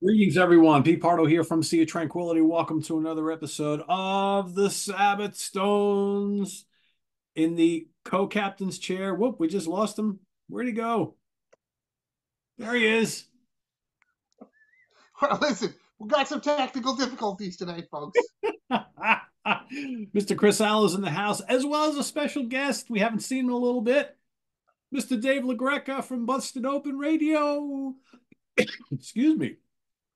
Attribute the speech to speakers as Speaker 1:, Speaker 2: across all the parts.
Speaker 1: Greetings, everyone. Pete Pardo here from Sea of Tranquility. Welcome to another episode of the Sabbath Stones in the co-captain's chair. Whoop, we just lost him. Where'd he go? There he is.
Speaker 2: Well, listen, we got some technical difficulties tonight, folks.
Speaker 1: Mr. Chris Alo is in the house, as well as a special guest. We haven't seen him in a little bit. Mr. Dave LaGreca from Busted Open Radio. Excuse me,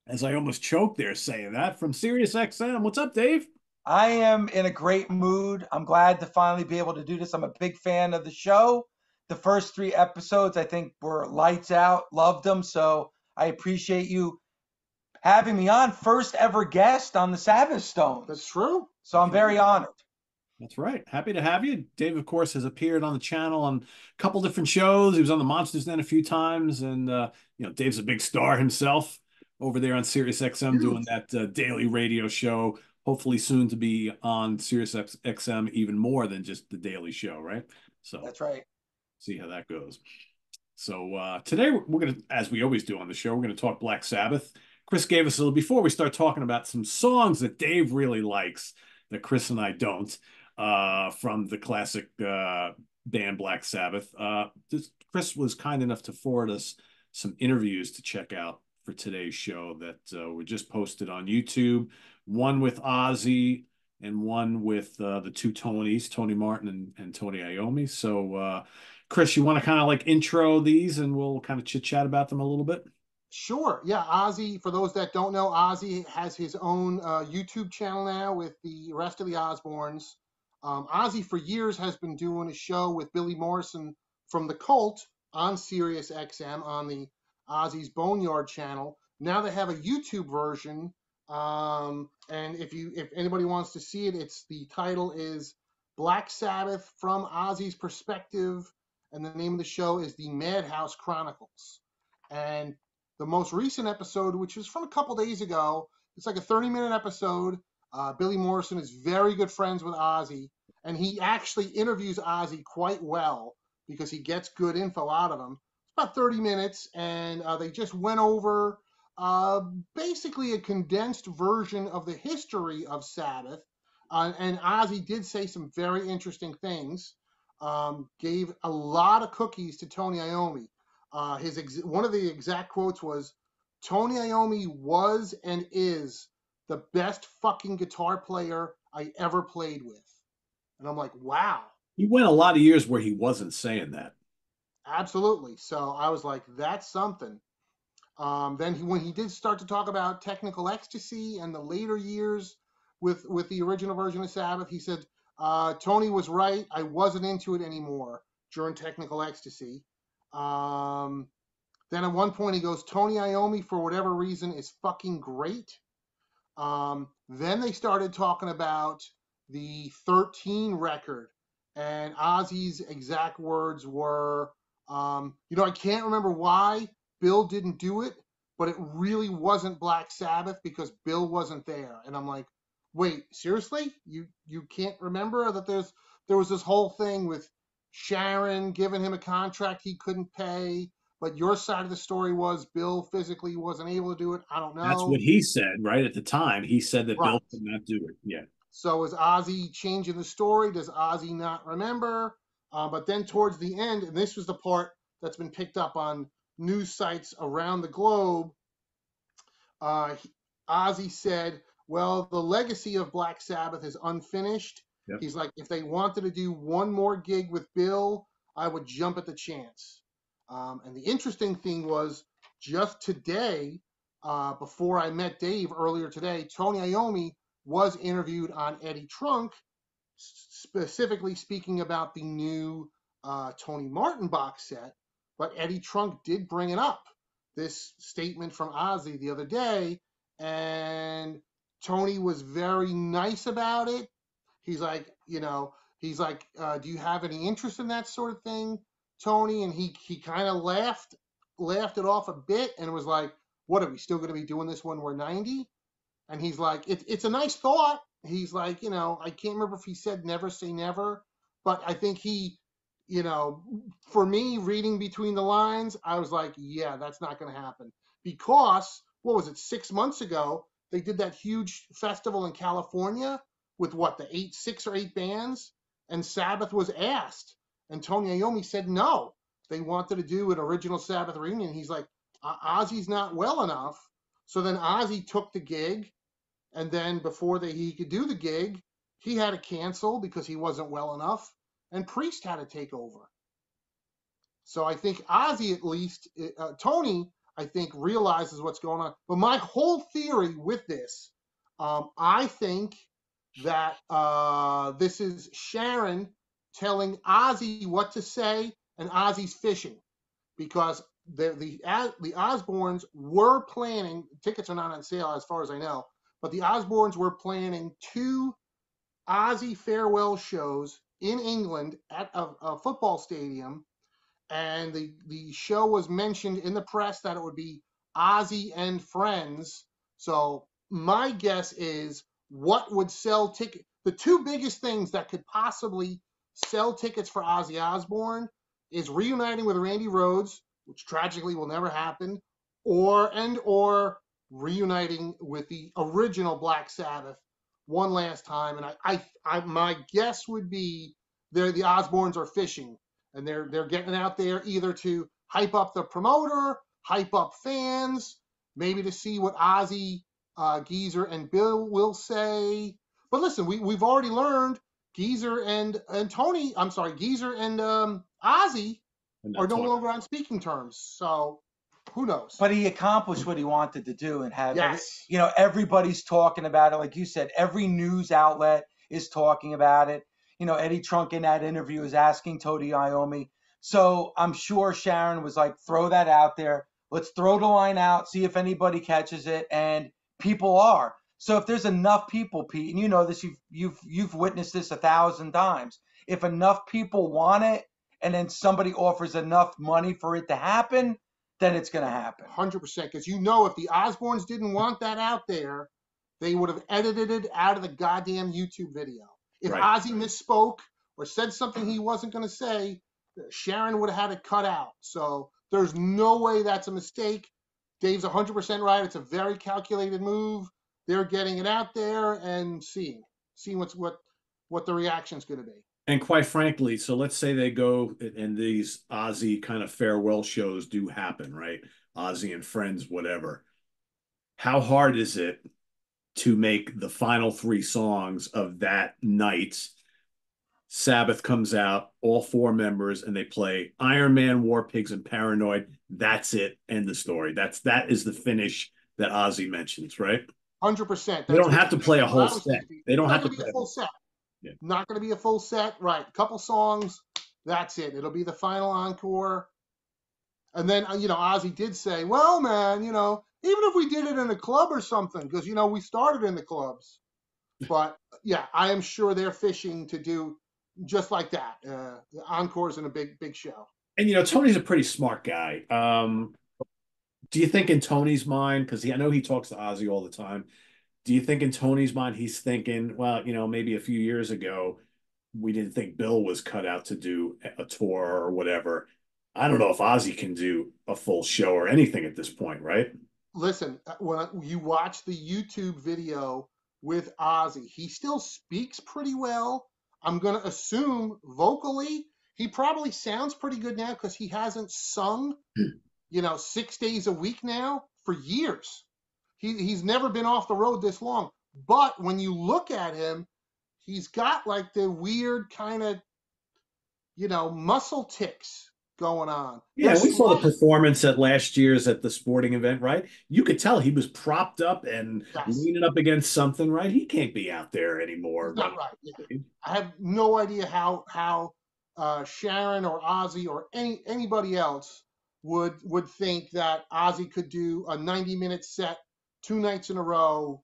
Speaker 1: as I almost choked there saying that from Sirius XM. What's up, Dave?
Speaker 3: I am in a great mood. I'm glad to finally be able to do this. I'm a big fan of the show. The first three episodes, I think, were lights out. Loved them. So I appreciate you having me on. First ever guest on the Sabbath Stones.
Speaker 2: That's true.
Speaker 3: So I'm very honored.
Speaker 1: That's right. Happy to have you. Dave, of course, has appeared on the channel on a couple different shows. He was on the Monsters Den a few times, and Dave's a big star himself over there on Sirius XM doing that daily radio show. Hopefully, soon to be on Sirius XM even more than just the daily show, right? So
Speaker 3: That's right.
Speaker 1: see how that goes. So today we're gonna, as we always do on the show, we're gonna talk Black Sabbath. Chris gave us a little before we start talking about some songs that Dave really likes that Chris and I don't from the classic band Black Sabbath. Chris was kind enough to forward us some interviews to check out for today's show that were just posted on YouTube. One with Ozzy and one with the two Tonys, Tony Martin and Tony Iommi. So, Chris, you want to kind of like intro these and we'll kind of chit chat about them a little bit?
Speaker 2: Sure. Yeah, Ozzy, for those that don't know, Ozzy has his own YouTube channel now with the rest of the Osbournes. Ozzy, for years, has been doing a show with Billy Morrison from The Cult on Sirius XM on the Ozzy's Boneyard channel. Now they have a YouTube version. And if anybody wants to see it, the title is Black Sabbath from Ozzy's Perspective, and the name of the show is The Madhouse Chronicles. And the most recent episode, which is from a couple days ago, it's like a 30-minute episode. Billy Morrison is very good friends with Ozzy, and he actually interviews Ozzy quite well because he gets good info out of him. It's about 30 minutes, and they just went over basically a condensed version of the history of Sabbath. And Ozzy did say some very interesting things. Gave a lot of cookies to Tony Iommi. One of the exact quotes was, "Tony Iommi was and is the best fucking guitar player I ever played with." And I'm like, wow.
Speaker 1: He went a lot of years where he wasn't saying that.
Speaker 2: Absolutely. So I was like, that's something. When he did start to talk about technical ecstasy and the later years with the original version of Sabbath, he said, Tony was right. I wasn't into it anymore during technical ecstasy. Then at one point he goes, Tony Iommi, for whatever reason, is fucking great. Then they started talking about the 13 record, and Ozzy's exact words were, I can't remember why Bill didn't do it, but it really wasn't Black Sabbath because Bill wasn't there. And I'm like, wait, seriously? You can't remember that there was this whole thing with Sharon giving him a contract he couldn't pay, but your side of the story was Bill physically wasn't able to do it. I don't
Speaker 1: That's
Speaker 2: know.
Speaker 1: what he said, right? At the time, he said that
Speaker 2: Right.
Speaker 1: Bill could not do it. Yeah.
Speaker 2: So is Ozzy changing the story? Does Ozzy not remember? But then towards the end, and this was the part that's been picked up on news sites around the globe, uh, Ozzy said, well, the legacy of Black Sabbath is unfinished.
Speaker 1: Yep.
Speaker 2: He's like, if they wanted to do one more gig with Bill, I would jump at the chance. And the interesting thing was just today, before I met Dave earlier today, Tony Iommi was interviewed on Eddie Trunk, specifically speaking about the new Tony Martin box set. But Eddie Trunk did bring it up, this statement from Ozzy the other day, and Tony was very nice about it. He's like, do you have any interest in that sort of thing, Tony? And he kind of laughed it off a bit and was like, what, are we still going to be doing this when we're 90? And he's like, it's a nice thought. He's like, I can't remember if he said never say never, but I think for me, reading between the lines, I was like, yeah, that's not going to happen because what was it, 6 months ago, they did that huge festival in California with what, the 6 or 8 bands, and Sabbath was asked, and Tony Iommi said no. They wanted to do an original Sabbath reunion. He's like, Ozzy's not well enough. So then Ozzy took the gig, and then before he could do the gig, he had to cancel because he wasn't well enough, and Priest had to take over. So I think Ozzy, at least, Tony, I think, realizes what's going on. But my whole theory with this, I think that this is Sharon telling Ozzy what to say, and Ozzy's fishing, because the Osbournes were planning. Tickets are not on sale as far as I know, but the Osbournes were planning 2 Ozzy farewell shows in England at a football stadium, and the show was mentioned in the press that it would be Ozzy and Friends. So my guess is, what would sell tickets? The 2 biggest things that could possibly sell tickets for Ozzy Osbourne is reuniting with Randy Rhoads, which tragically will never happen, or reuniting with the original Black Sabbath one last time. And I my guess would be the Osbournes are fishing, and they're getting out there either to hype up the promoter, hype up fans, maybe to see what Ozzy, Geezer, and Bill will say. But listen, we've already learned Geezer and Tony, I'm sorry, Geezer and Ozzy are no longer on speaking terms. So who knows?
Speaker 3: But he accomplished what he wanted to do, and had,
Speaker 2: yes,
Speaker 3: everybody's talking about it. Like you said, every news outlet is talking about it. Eddie Trunk in that interview is asking Tony Iommi. So I'm sure Sharon was like, throw that out there. Let's throw the line out, see if anybody catches it. And people are. So if there's enough people, Pete, and you know this, you've witnessed this 1,000 times. If enough people want it, and then somebody offers enough money for it to happen, then it's going to happen.
Speaker 2: 100%. Because if the Osbournes didn't want that out there, they would have edited it out of the goddamn YouTube video. If Ozzy misspoke or said something he wasn't going to say, Sharon would have had it cut out. So there's no way that's a mistake. Dave's 100% right. It's a very calculated move. They're getting it out there and seeing what the reaction's going to be.
Speaker 1: And quite frankly, so let's say they go and these Ozzy kind of farewell shows do happen, right? Ozzy and Friends, whatever. How hard is it to make the final 3 songs of that night? Sabbath comes out, all 4 members, and they play Iron Man, War Pigs, and Paranoid. That's it. End the story. That is the finish that Ozzy mentions, right?
Speaker 2: 100%.
Speaker 1: They don't have to play a whole set. They don't have to play
Speaker 2: a full set.
Speaker 1: Yeah.
Speaker 2: Not going to be a full set, right? A couple songs, that's it. It'll be the final encore. And then, Ozzy did say, well, man, even if we did it in a club or something, because, we started in the clubs. But, yeah, I am sure they're fishing to do just like that. The encore's in a big, big show.
Speaker 1: And, Tony's a pretty smart guy. Do you think in Tony's mind, because I know he talks to Ozzy all the time, do you think in Tony's mind he's thinking, well, maybe a few years ago we didn't think Bill was cut out to do a tour or whatever. I don't know if Ozzy can do a full show or anything at this point, right?
Speaker 2: Listen, when you watch the YouTube video with Ozzy, he still speaks pretty well. I'm going to assume vocally he probably sounds pretty good now, because he hasn't sung, 6 days a week now for years. He's never been off the road this long. But when you look at him, he's got like the weird kind of, muscle tics going on.
Speaker 1: Yeah, we saw the performance at last year's at the sporting event, right? You could tell he was propped up and leaning up against something, right? He can't be out there anymore.
Speaker 2: He's not right. Yeah. I have no idea how Sharon or Ozzy or anybody else would think that Ozzy could do a 90-minute set 2 nights in a row.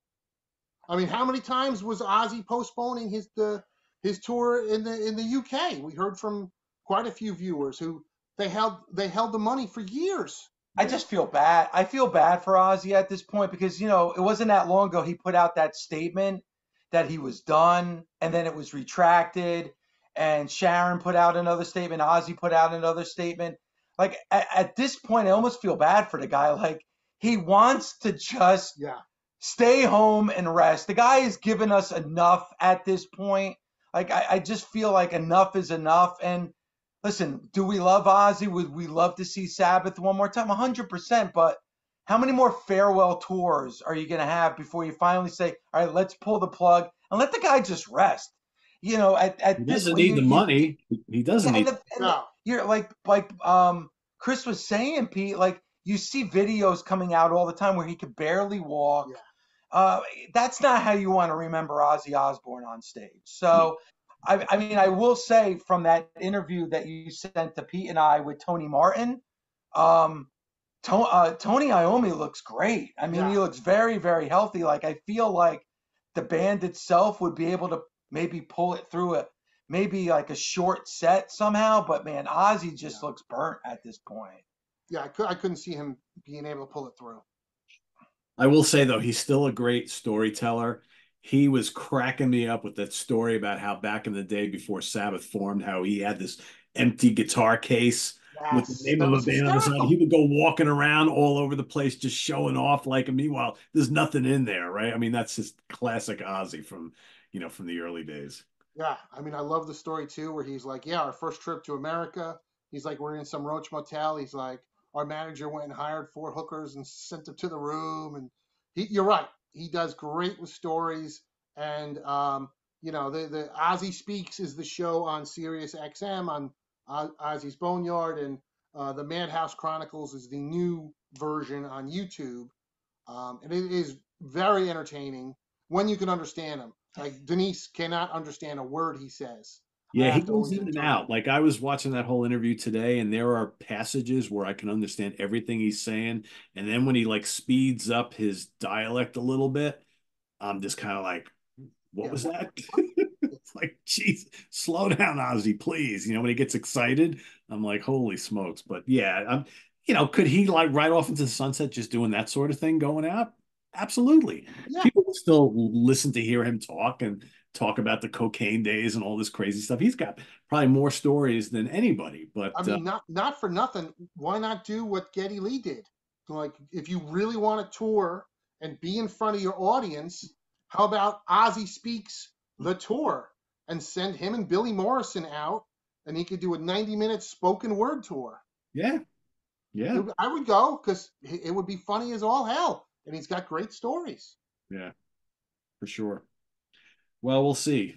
Speaker 2: I mean, how many times was Ozzy postponing his tour in the UK? We heard from quite a few viewers who they held the money for years.
Speaker 3: I just feel bad. I feel bad for Ozzy at this point, because it wasn't that long ago he put out that statement that he was done, and then it was retracted, and Sharon put out another statement, Ozzy put out another statement. Like at this point, I almost feel bad for the guy. Like, He wants to just
Speaker 2: Yeah.
Speaker 3: stay home and rest. The guy has given us enough at this point. Like I just feel like enough is enough. And listen, do we love Ozzy? Would we love to see Sabbath one more time? 100%. But how many more farewell tours are you going to have before you finally say, all right, let's pull the plug and let the guy just rest?
Speaker 1: He
Speaker 3: At this
Speaker 1: doesn't
Speaker 3: point,
Speaker 1: need the money. He doesn't
Speaker 3: yeah,
Speaker 1: need.
Speaker 2: No.
Speaker 3: you're like Chris was saying, Pete, like you see videos coming out all the time where he could barely walk.
Speaker 2: Yeah.
Speaker 3: Uh, that's not how you want to remember Ozzy Osbourne on stage. So, I mean, I will say from that interview that you sent to Pete and I with Tony Martin, um, Tony Iommi looks great. I mean,
Speaker 2: Yeah.
Speaker 3: he looks very, very healthy. Like I feel like the band itself would be able to maybe pull it through maybe like a short set somehow. But man, Ozzy just looks burnt at this point.
Speaker 2: Yeah. I couldn't see him being able to pull it through.
Speaker 1: I will say though, he's still a great storyteller. He was cracking me up with that story about how back in the day before Sabbath formed, how he had this empty guitar case with the
Speaker 2: Yes.
Speaker 1: name
Speaker 2: That
Speaker 1: of a
Speaker 2: was
Speaker 1: band on the side.
Speaker 2: hysterical.
Speaker 1: He would go walking around all over the place, just showing off like, and meanwhile, there's nothing in there, right? I mean, that's just classic Ozzy from, from the early days.
Speaker 2: Yeah, I mean, I love the story too, where he's like, "Yeah, our first trip to America." He's like, "We're in some roach motel." He's like, "Our manager went and hired 4 hookers and sent them to the room." And you're right, he does great with stories. And the Ozzy Speaks is the show on Sirius XM on Ozzy's Boneyard, and the Madhouse Chronicles is the new version on YouTube. And it is very entertaining when you can understand him. Like Denise cannot understand a word he says. I
Speaker 1: Yeah, he
Speaker 2: have to
Speaker 1: goes
Speaker 2: always
Speaker 1: in and
Speaker 2: interpret.
Speaker 1: out. Like I was watching that whole interview today, and there are passages where I can understand everything he's saying. And then when he like speeds up his dialect a little bit, I'm just kind of like, what
Speaker 2: Yeah,
Speaker 1: was that?
Speaker 2: what?
Speaker 1: It's like, geez, slow down, Ozzy, please. When he gets excited, I'm like, holy smokes. But yeah, could he like ride off into the sunset just doing that sort of thing going out? Absolutely.
Speaker 2: Yeah,
Speaker 1: People will still listen to hear him talk and talk about the cocaine days and all this crazy stuff. He's got probably more stories than anybody,
Speaker 2: I
Speaker 1: but
Speaker 2: mean, not for nothing. Why not do what Geddy Lee did? Like, if you really want to tour and be in front of your audience, how about Ozzy Speaks the tour and send him and Billy Morrison out, and he could do a 90-minute spoken word tour.
Speaker 1: yeah, yeah,
Speaker 2: I would go because it would be funny as all hell, and he's got great stories.
Speaker 1: yeah, for sure. Well, we'll see.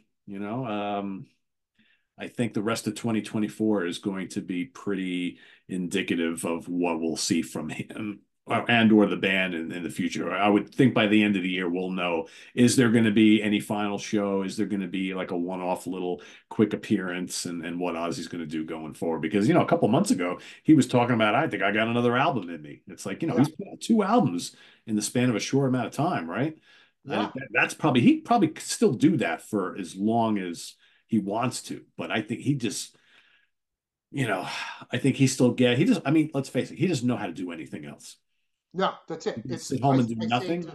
Speaker 1: I think the rest of 2024 is going to be pretty indicative of what we'll see from him and or the band in the future. I would think by the end of the year we'll know, is there going to be any final show? Is there going to be like a one-off little quick appearance and what Ozzy's going to do going forward? Because, a couple months ago he was talking about, I think I got another album in me. It's like,
Speaker 2: Yeah,
Speaker 1: he's put out 2 albums in the span of a short amount of time, right?
Speaker 2: yeah,
Speaker 1: That's probably, he probably could still do that for as long as he wants to, but I think he just, I think he just, I mean, let's face it, he doesn't know how to do anything else.
Speaker 2: no, that's
Speaker 1: He
Speaker 2: it.
Speaker 1: can
Speaker 2: It's
Speaker 1: sit home and do
Speaker 2: I say
Speaker 1: nothing.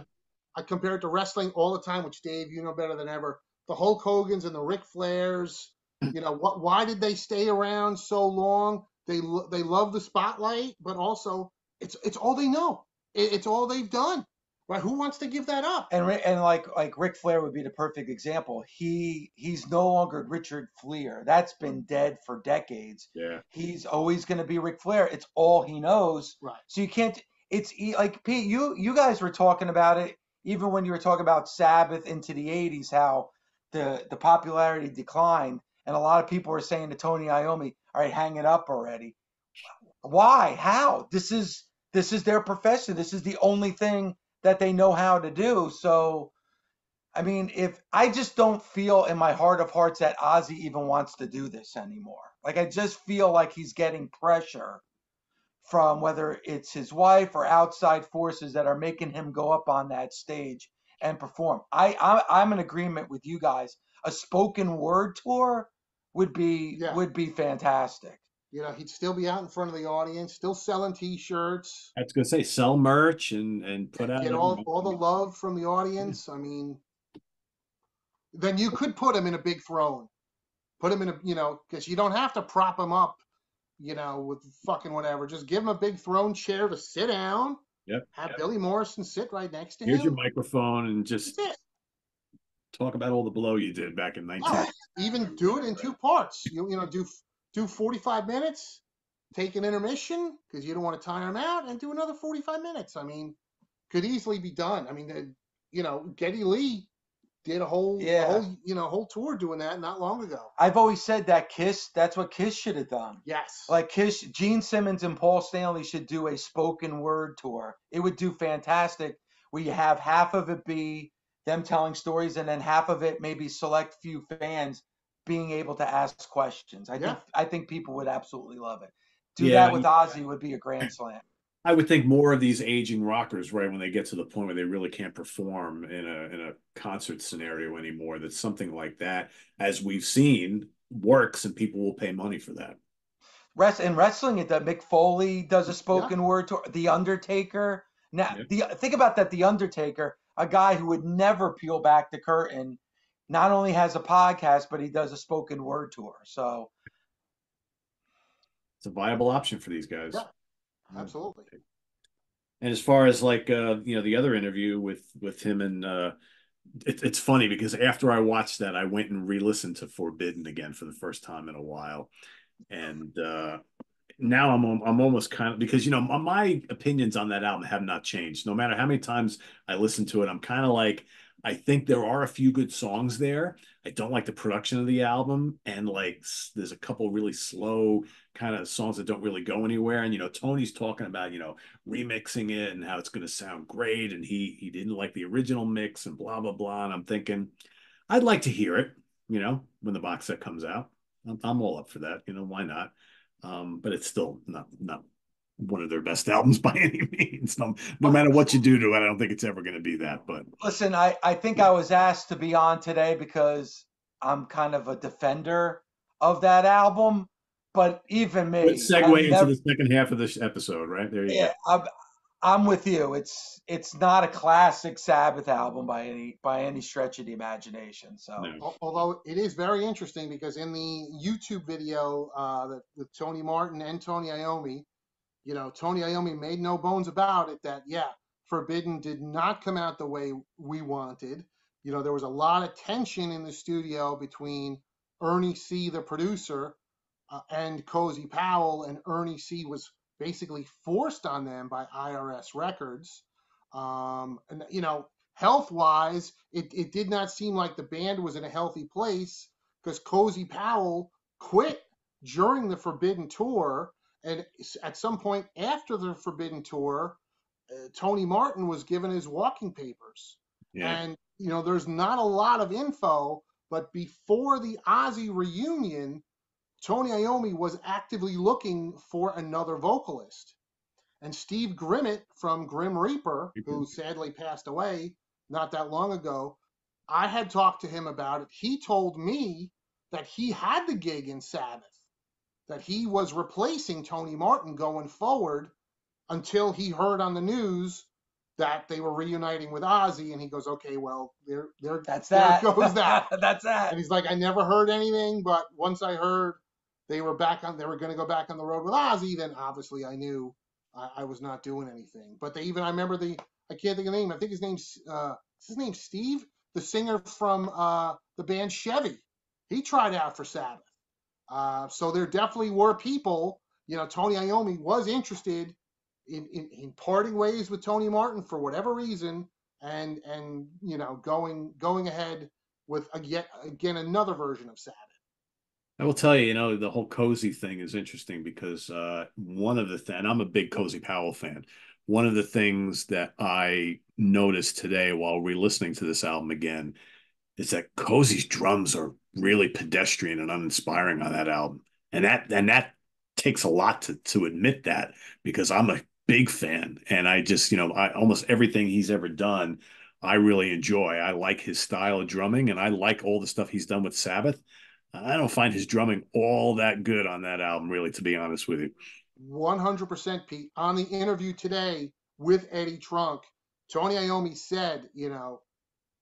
Speaker 2: I compare it to wrestling all the time, which Dave, you know better than ever. The Hulk Hogan's and the Ric Flairs. What? Why did they stay around so long? They love the spotlight, but also it's all they know. It's all they've done. Right? Who wants to give that up?
Speaker 3: And like Ric Flair would be the perfect example. He's no longer Richard Fleer. That's been dead for decades.
Speaker 1: Yeah.
Speaker 3: He's always going to be Ric Flair. It's all he knows.
Speaker 2: Right.
Speaker 3: So you can't. Like Pete, you guys were talking about it even when you were talking about Sabbath into the '80s, how the popularity declined, and a lot of people were saying to Tony Iommi, "All right, hang it up already." Why? How? This is their profession. This is the only thing that they know how to do. So, I mean, if I just don't feel in my heart of hearts that Ozzy even wants to do this anymore. Like I just feel like he's getting pressure from whether it's his wife or outside forces that are making him go up on that stage and perform. I'm in agreement with you guys. A spoken word tour
Speaker 2: Yeah.
Speaker 3: would be fantastic.
Speaker 2: He'd still be out in front of the audience, still selling T-shirts,
Speaker 1: I was gonna say sell merch and put out,
Speaker 2: get all the love from the audience. I mean, then you could put him in a big throne. Put him in because you don't have to prop him up, with fucking whatever. Just give him a big throne chair to sit down,
Speaker 1: Yep.
Speaker 2: Have Billy Morrison sit right next to
Speaker 1: Here's your
Speaker 2: him.
Speaker 1: microphone and just
Speaker 2: That's it.
Speaker 1: talk about all the blow you did back in 19.
Speaker 2: Even do it in 2 parts. Do 45 minutes, take an intermission because you don't want to tire them out, and do another 45 minutes. I mean, could easily be done. I mean, Geddy Lee did a whole tour doing that not long ago.
Speaker 3: I've always said that that's what Kiss should have done.
Speaker 2: Yes.
Speaker 3: Like Kiss, Gene Simmons and Paul Stanley should do a spoken word tour. It would do fantastic. Where you have half of it be them telling stories, and then half of it maybe select few fans being able to ask questions. I think people would absolutely love it. Do that with Ozzy would be a grand slam.
Speaker 1: I would think more of these aging rockers, right, when they get to the point where they really can't perform in a concert scenario anymore, that something like that, as we've seen, works and people will pay money for that.
Speaker 3: In wrestling, Mick Foley does a spoken word tour. The Undertaker. Now, think about that. The Undertaker, a guy who would never peel back the curtain, not only has a podcast, but he does a spoken word tour. So
Speaker 1: it's a viable option for these guys.
Speaker 2: Yeah, absolutely.
Speaker 1: And as far as like the other interview with him and it's funny because after I watched that, I went and re-listened to Forbidden again for the first time in a while, and now I'm almost kind of, because my opinions on that album have not changed. No matter how many times I listen to it, I'm kind of like, I think there are a few good songs there. I don't like the production of the album, and like there's a couple really slow kind of songs that don't really go anywhere. And Tony's talking about remixing it and how it's going to sound great, and he didn't like the original mix and blah blah blah. And I'm thinking, I'd like to hear it, when the box set comes out. I'm all up for that. Why not? But it's still not one of their best albums by any means. No matter what you do to it, I don't think it's ever going to be that. But
Speaker 3: listen, I think I was asked to be on today because I'm kind of a defender of that album. But even me,
Speaker 1: let's segue into the second half of this episode, right? There you
Speaker 3: go. I'm with you. It's not a classic Sabbath album by any stretch of the imagination. So,
Speaker 2: although it is very interesting because in the YouTube video with Tony Martin and Tony Iommi, Tony Iommi made no bones about it that Forbidden did not come out the way we wanted. There was a lot of tension in the studio between Ernie C., the producer, and Cozy Powell, and Ernie C. was basically forced on them by IRS Records. And health-wise, it did not seem like the band was in a healthy place because Cozy Powell quit during the Forbidden tour, and at some point after the Forbidden tour, Tony Martin was given his walking papers. Yeah. And there's not a lot of info, but before the Ozzy reunion, Tony Iommi was actively looking for another vocalist. And Steve Grimmett from Grim Reaper, who sadly passed away not that long ago, I had talked to him about it. He told me that he had the gig in Sabbath, that he was replacing Tony Martin going forward until he heard on the news that they were reuniting with Ozzy, and he goes, okay, well, there goes that.
Speaker 3: That's that.
Speaker 2: And he's like, I never heard anything, but once I heard they were going to go back on the road with Ozzy, then obviously I knew I was not doing anything. But I remember I can't think of the name. I think his name's Steve, the singer from the band Chevy. He tried out for Sabbath. So there definitely were people, Tony Iommi was interested in parting ways with Tony Martin for whatever reason, and going ahead with again another version of Sabbath.
Speaker 1: I will tell you, the whole Cozy thing is interesting because one of the things, and I'm a big Cozy Powell fan, one of the things that I noticed today while re-listening to this album again is that Cozy's drums are really pedestrian and uninspiring on that album. And that takes a lot to admit that, because I'm a big fan, and I just, almost everything he's ever done, I really enjoy. I like his style of drumming, and I like all the stuff he's done with Sabbath. I don't find his drumming all that good on that album, really, to be honest with you.
Speaker 2: 100%, Pete. On the interview today with Eddie Trunk, Tony Iommi said,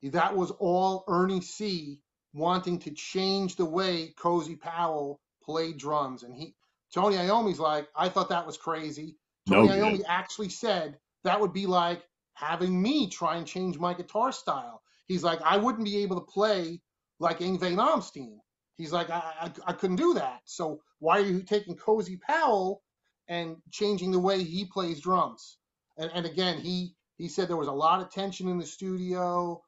Speaker 2: that was all Ernie C. wanting to change the way Cozy Powell played drums. And Tony Iommi's like, I thought that was crazy. Tony Iommi actually said that would be like having me try and change my guitar style. He's like, I wouldn't be able to play like Yngwie Malmsteen. He's like, I couldn't do that. So why are you taking Cozy Powell and changing the way he plays drums? And again, he said there was a lot of tension in the studio.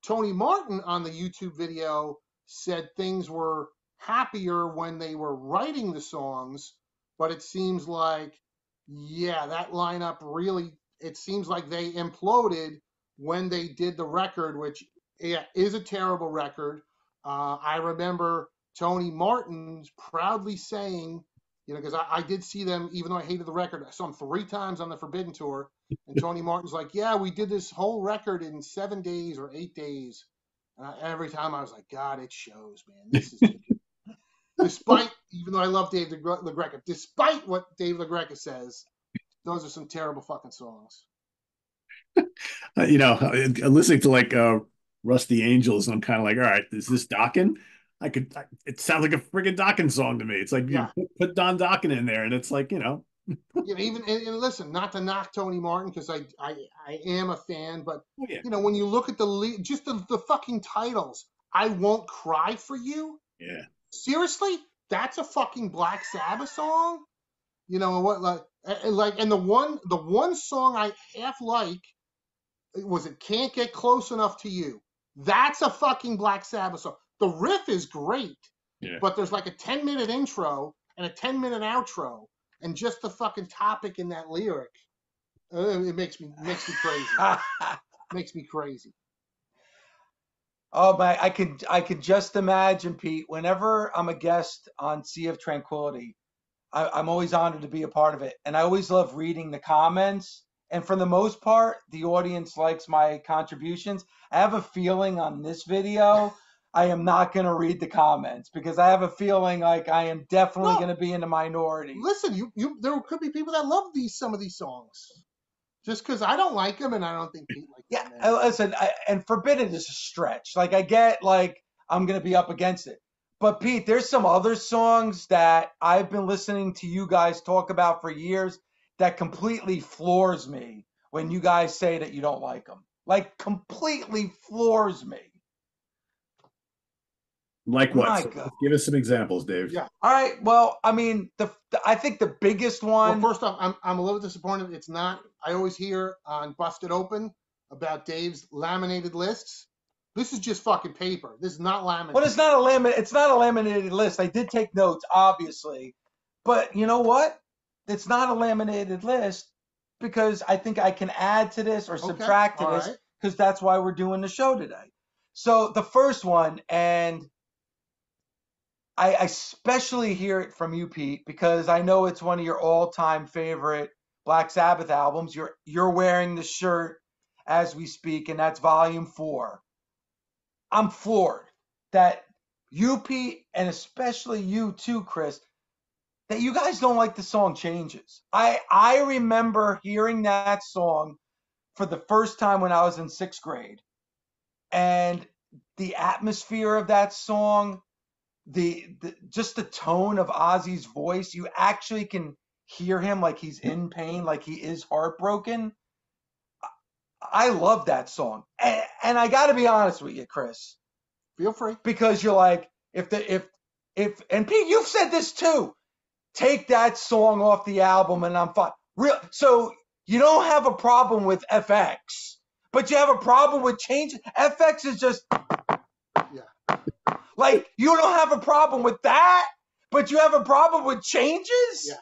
Speaker 2: Tony Martin on the YouTube video said things were happier when they were writing the songs, but it seems like, yeah, that lineup really, it seems like they imploded when they did the record, which, yeah, is a terrible record. I remember Tony Martin proudly saying, because I did see them, even though I hated the record, I saw them 3 times on the Forbidden Tour. And Tony Martin's like, yeah, we did this whole record in 7 days or 8 days. And every time I was like, God, it shows, man. This is despite, even though I love Dave LaGreca, despite what Dave LaGreca says, those are some terrible fucking songs.
Speaker 1: Listening to like Rusty Angels, I'm kind of like, all right, is this Dokken? It sounds like a friggin' Dokken song to me. It's like,
Speaker 2: Yeah.
Speaker 1: put Don Dokken in there, and it's like,
Speaker 2: Even and listen, not to knock Tony Martin, because I am a fan, but
Speaker 1: oh, yeah,
Speaker 2: when you look at just the fucking titles, I Won't Cry for You.
Speaker 1: yeah.
Speaker 2: Seriously, that's a fucking Black Sabbath song. What, and the one song I half like was it Can't Get Close Enough to You. That's a fucking Black Sabbath song. The riff is great,
Speaker 1: Yeah.
Speaker 2: but there's like a 10-minute intro and a 10-minute outro, and just the fucking topic in that lyric, it makes me crazy. Makes me crazy.
Speaker 3: Oh my, I could just imagine, Pete, whenever I'm a guest on Sea of Tranquility, I'm always honored to be a part of it. And I always love reading the comments. And for the most part, the audience likes my contributions. I have a feeling on this video, I am not going to read the comments, because I have a feeling like I am definitely going to be in the minority.
Speaker 2: Listen, there could be people that love some of these songs. Just because I don't like them, and I don't think Pete likes them.
Speaker 3: Yeah, listen, and Forbidden is a stretch. Like, I get, like, I'm going to be up against it. But, Pete, there's some other songs that I've been listening to you guys talk about for years that completely floors me when you guys say that you don't like them. Like, completely floors me.
Speaker 1: Like what? So give us some examples, Dave.
Speaker 2: Yeah.
Speaker 3: All right. Well, I mean, I think the biggest one.
Speaker 2: Well, first off, I'm a little disappointed. It's not. I always hear on Busted Open about Dave's laminated lists. This is just fucking paper. This is not laminated.
Speaker 3: Well, it's not a laminated list. I did take notes, obviously, but you know what? It's not a laminated list because I think I can add to this or subtract to this, because that's why we're doing the show today. So the first one, and I especially hear it from you, Pete, because I know it's one of your all-time favorite Black Sabbath albums. You're wearing the shirt as we speak, and that's Volume 4. I'm floored that you, Pete, and especially you too, Chris, that you guys don't like the song Changes. I remember hearing that song for the first time when I was in 6th grade. And the atmosphere of that song, just the tone of Ozzy's voice, you actually can hear him like he's in pain, like he is heartbroken. I love that song. And I got to be honest with you, Chris.
Speaker 2: Feel free.
Speaker 3: Because you're like, and Pete, you've said this too. Take that song off the album and I'm fine. So you don't have a problem with FX, but you have a problem with Change. FX is just,
Speaker 2: yeah.
Speaker 3: Like, you don't have a problem with that, but you have a problem with Changes?
Speaker 2: Yeah.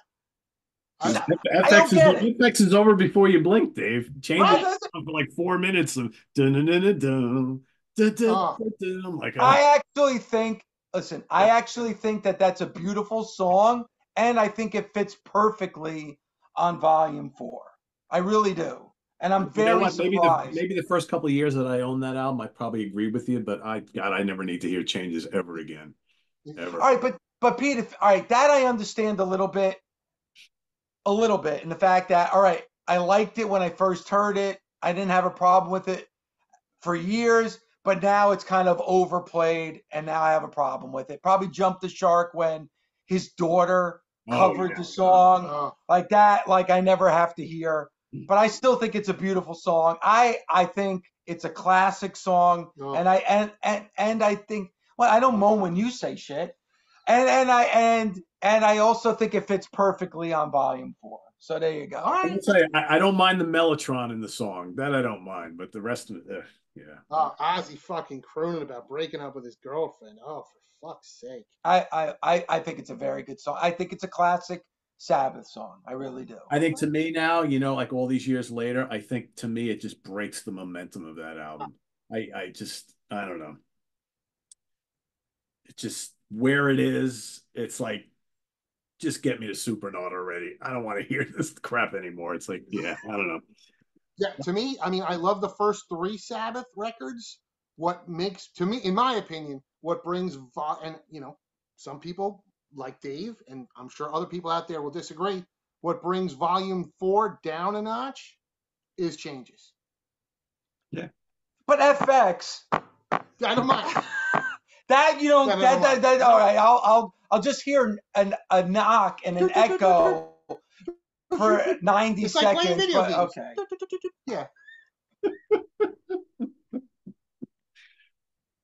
Speaker 1: FX is over before you blink, Dave. Changes for like 4 minutes of dun-dun-dun-dun-dun. I'm like,
Speaker 3: I actually think that that's a beautiful song, and I think it fits perfectly on Volume 4. I really do. And I'm very surprised.
Speaker 1: Maybe the first couple of years that I owned that album, I probably agreed with you, but I never need to hear Changes ever again. Ever.
Speaker 3: All right, but Pete, that I understand a little bit, and the fact that, all right, I liked it when I first heard it. I didn't have a problem with it for years. But now it's kind of overplayed, and now I have a problem with it. Probably jumped the shark when his daughter covered the song like that. Like, I never have to hear but I still think it's a beautiful song. I think it's a classic song,
Speaker 2: No.
Speaker 3: and I think, well, I don't moan when you say shit, and I also think it fits perfectly on Volume 4. So there you go.
Speaker 2: All
Speaker 1: I
Speaker 2: right.
Speaker 1: will say, I don't mind the Mellotron in the song. That I don't mind, but the rest of it, yeah.
Speaker 2: Ozzy fucking crooning about breaking up with his girlfriend. Oh, for fuck's sake.
Speaker 3: I think it's a very good song. I think it's a classic Sabbath song. I really do.
Speaker 1: I think to me now, like all these years later, I think to me it just breaks the momentum of that album. I don't know. It's just where it is. It's like, just get me to Supernaut already. I don't want to hear this crap anymore. It's like, yeah, I don't know.
Speaker 2: Yeah, to me, I mean, I love the first three Sabbath records. What makes, to me, in my opinion, what brings, and some people like Dave, and I'm sure other people out there will disagree. What brings Volume 4 down a notch is changes.
Speaker 1: Yeah.
Speaker 3: But FX,
Speaker 2: I don't mind.
Speaker 3: that you don't
Speaker 2: Yeah,
Speaker 3: that all right. I'll just hear a knock and an echo for 90
Speaker 2: it's like playing
Speaker 3: seconds.
Speaker 2: video
Speaker 3: But
Speaker 2: games.
Speaker 3: okay.
Speaker 2: Yeah.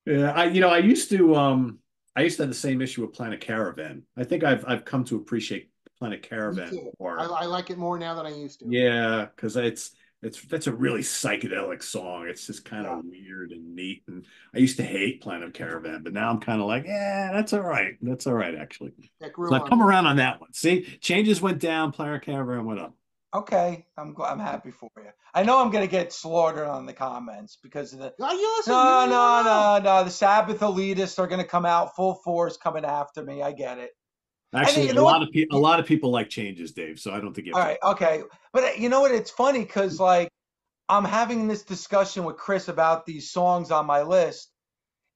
Speaker 1: Yeah, I used to have the same issue with Planet Caravan. I think I've come to appreciate Planet
Speaker 2: Me
Speaker 1: Caravan
Speaker 2: too.
Speaker 1: more.
Speaker 2: I like it more now than I used to.
Speaker 1: Yeah, because that's a really psychedelic song. It's just kind
Speaker 2: Yeah.
Speaker 1: of weird and neat. And I used to hate Planet Caravan, but now I'm kind of like, yeah, that's all right. That's all right, actually.
Speaker 2: That
Speaker 1: So
Speaker 2: grew
Speaker 1: I've
Speaker 2: on
Speaker 1: come
Speaker 2: me.
Speaker 1: around on that one. See, changes went down, Planet Caravan went up.
Speaker 3: Okay, I'm happy for you. I know I'm gonna get slaughtered on the comments because of the
Speaker 2: Oh, you listen.
Speaker 3: no,
Speaker 2: You
Speaker 3: no,
Speaker 2: don't know.
Speaker 3: no, no. The Sabbath elitists are gonna come out full force coming after me. I get it. And
Speaker 1: Actually,
Speaker 3: you know what?
Speaker 1: a lot of people like changes, Dave. So I don't think you have
Speaker 3: All
Speaker 1: to.
Speaker 3: right, okay. But you know what? It's funny because like I'm having this discussion with Chris about these songs on my list,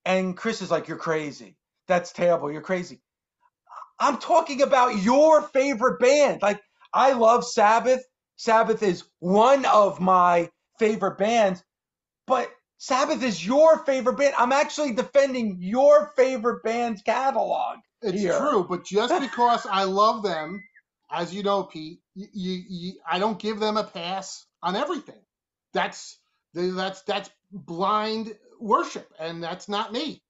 Speaker 3: and Chris is like, "You're crazy. That's terrible. You're crazy." I'm talking about your favorite band. Like, I love Sabbath. Sabbath is one of my favorite bands, but Sabbath is your favorite band. I'm actually defending your favorite band's catalog
Speaker 2: It's
Speaker 3: here.
Speaker 2: true, but just because I love them, as you know, Pete, I don't give them a pass on everything. That's that's blind worship, and that's not me.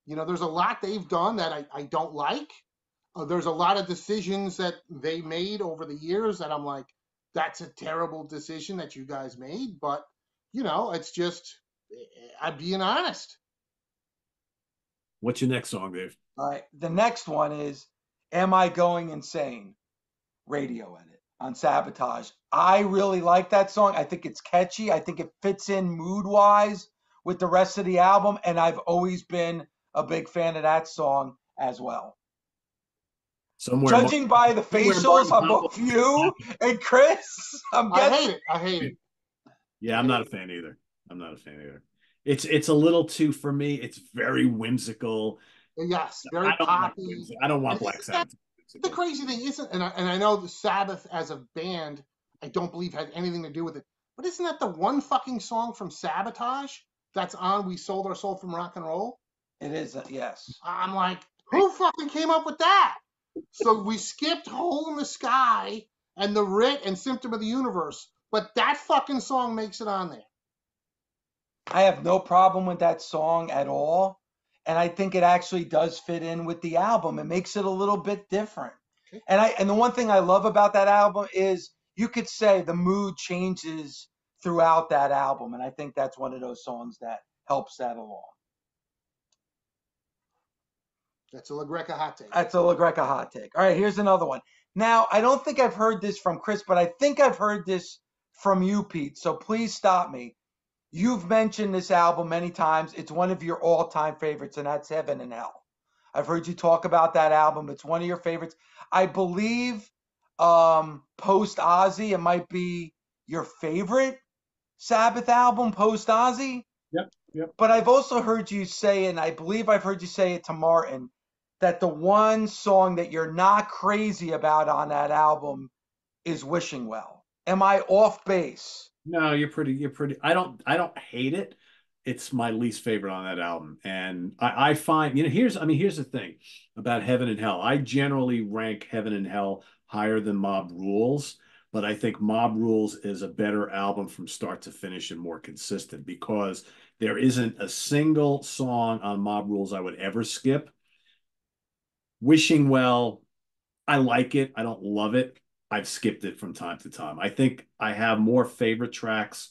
Speaker 2: There's a lot they've done that I don't like. There's a lot of decisions that they made over the years that I'm like, that's a terrible decision that you guys made. But it's just I'm being honest.
Speaker 1: What's your next song, Dave?
Speaker 3: All right. The next one is Am I Going Insane? Radio Edit on Sabotage. I really like that song. I think it's catchy. I think it fits in mood wise with the rest of the album. And I've always been a big fan of that song as well.
Speaker 1: Somewhere,
Speaker 3: Judging by the
Speaker 1: somewhere
Speaker 3: facials
Speaker 1: Martin
Speaker 3: on
Speaker 1: Tony.
Speaker 3: both you and Chris, I'm
Speaker 2: I
Speaker 3: guessing.
Speaker 2: hate it. I hate it.
Speaker 1: Yeah, I'm not a fan either. I'm not a fan either. It's a little too for me. It's very whimsical.
Speaker 2: Yes, very poppy.
Speaker 1: I don't want
Speaker 2: And
Speaker 1: Black
Speaker 2: isn't that
Speaker 1: Sabbath.
Speaker 2: the crazy thing? Isn't and I know the Sabbath as a band, I don't believe had anything to do with it. But isn't that the one fucking song from Sabotage that's on "We Sold Our Soul from Rock and Roll"?
Speaker 3: It is, yes.
Speaker 2: I'm like, who fucking came up with that? So we skipped "Hole in the Sky" and "The Writ" and "Symptom of the Universe," but that fucking song makes it on there.
Speaker 3: I have no problem with that song at all. And I think it actually does fit in with the album. It makes it a little bit different.
Speaker 2: Okay.
Speaker 3: And the one thing I love about that album is you could say the mood changes throughout that album. And I think that's one of those songs that helps that along.
Speaker 2: That's a LaGreca hot take.
Speaker 3: That's a LaGreca hot take. All right, here's another one. Now, I don't think I've heard this from Chris, but I think I've heard this from you, Pete. So please stop me. You've mentioned this album many times. It's one of your all-time favorites, and that's Heaven and Hell. I've heard you talk about that album. It's one of your favorites. I believe post Ozzy, it might be your favorite Sabbath album post Ozzy.
Speaker 1: Yep, yep.
Speaker 3: But I've also heard you say, and I believe I've heard you say it to Martin, that the one song that you're not crazy about on that album is Wishing Well. Am I off base?
Speaker 1: No, you're pretty. I don't hate it. It's my least favorite on that album. And I find, here's the thing about Heaven and Hell. I generally rank Heaven and Hell higher than Mob Rules, but I think Mob Rules is a better album from start to finish and more consistent because there isn't a single song on Mob Rules I would ever skip. Wishing Well, I like it. I don't love it. I've skipped it from time to time. I think I have more favorite tracks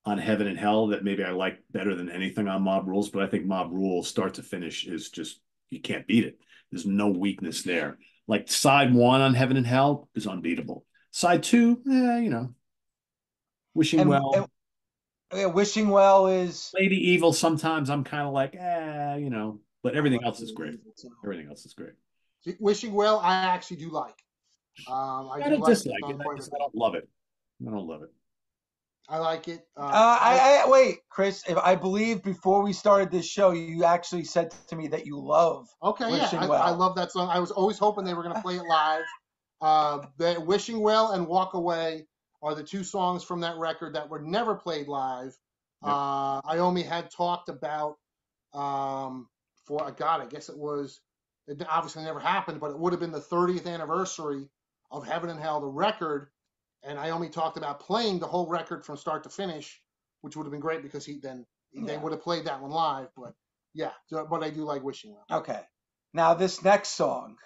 Speaker 1: on Heaven and Hell that maybe I like better than anything on Mob Rules, but I think Mob Rules start to finish is just, you can't beat it. There's no weakness there. Like side one on Heaven and Hell is unbeatable. Side two, Wishing
Speaker 3: And
Speaker 1: Well.
Speaker 3: Wishing Well is
Speaker 1: Lady Evil, sometimes I'm kind of like, but
Speaker 2: I
Speaker 1: everything
Speaker 2: love
Speaker 1: else is
Speaker 2: Lady
Speaker 1: great.
Speaker 2: Evil, too.
Speaker 1: Everything else is great.
Speaker 2: Wishing Well, I actually do like. I
Speaker 1: I
Speaker 2: do
Speaker 1: don't
Speaker 2: like the
Speaker 1: dislike it.
Speaker 2: song quite a
Speaker 1: I
Speaker 2: bit.
Speaker 1: don't love it. I don't love it.
Speaker 2: I like it.
Speaker 3: I wait, Chris. If I believe before we started this show, you actually said to me that you love
Speaker 2: Okay, yeah,
Speaker 3: Wishing
Speaker 2: I
Speaker 3: Well.
Speaker 2: love that song. I was always hoping they were going to play it live. Wishing Well and Walk Away are the two songs from that record that were never played live.
Speaker 1: Yep.
Speaker 2: Iommi had talked about God, I guess it obviously never happened, but it would have been the 30th anniversary of Heaven and Hell, the record, and Iommi talked about playing the whole record from start to finish, which would have been great because they would have played that one live. But yeah, but I do like Wishing Well.
Speaker 3: Okay. Now this next song,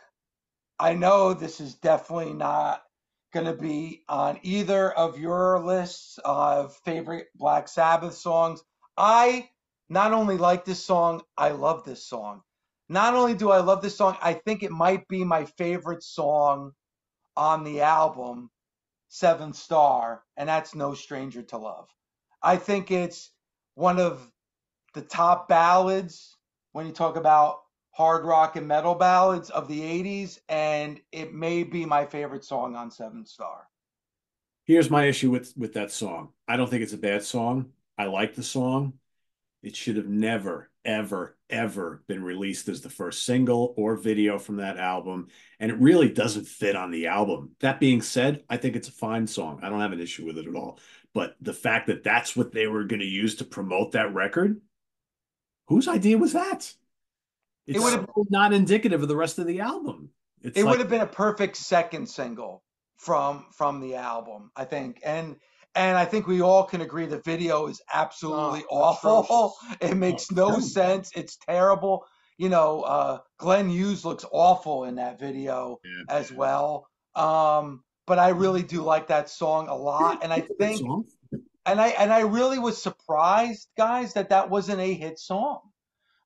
Speaker 3: I know this is definitely not going to be on either of your lists of favorite Black Sabbath songs. I not only like this song, I love this song. Not only do I love this song, I think it might be my favorite song on the album, Seventh Star, and that's No Stranger to Love. I think it's one of the top ballads when you talk about hard rock and metal ballads of the 80s, and it may be my favorite song on Seventh Star.
Speaker 1: Here's my issue with that song. I don't think it's a bad song. I like the song. It should have never, ever, ever been released as the first single or video from that album. And it really doesn't fit on the album. That being said, I think it's a fine song. I don't have an issue with it at all. But the fact that that's what they were going to use to promote that record, whose idea was that?
Speaker 3: It
Speaker 1: It's
Speaker 3: would
Speaker 1: so
Speaker 3: have
Speaker 1: not indicative of the rest of the album. It's
Speaker 3: it
Speaker 1: like,
Speaker 3: would have been a perfect second single from the album, I think. And I think we all can agree the video is absolutely awful. It
Speaker 1: oh,
Speaker 3: makes
Speaker 1: it's
Speaker 3: no
Speaker 1: terrible.
Speaker 3: sense. It's terrible. Glenn Hughes looks awful in that video
Speaker 1: Yeah.
Speaker 3: as well. But I really do like that song a lot. And I
Speaker 1: It's a good
Speaker 3: think
Speaker 1: song.
Speaker 3: and I really was surprised, guys, that wasn't a hit song.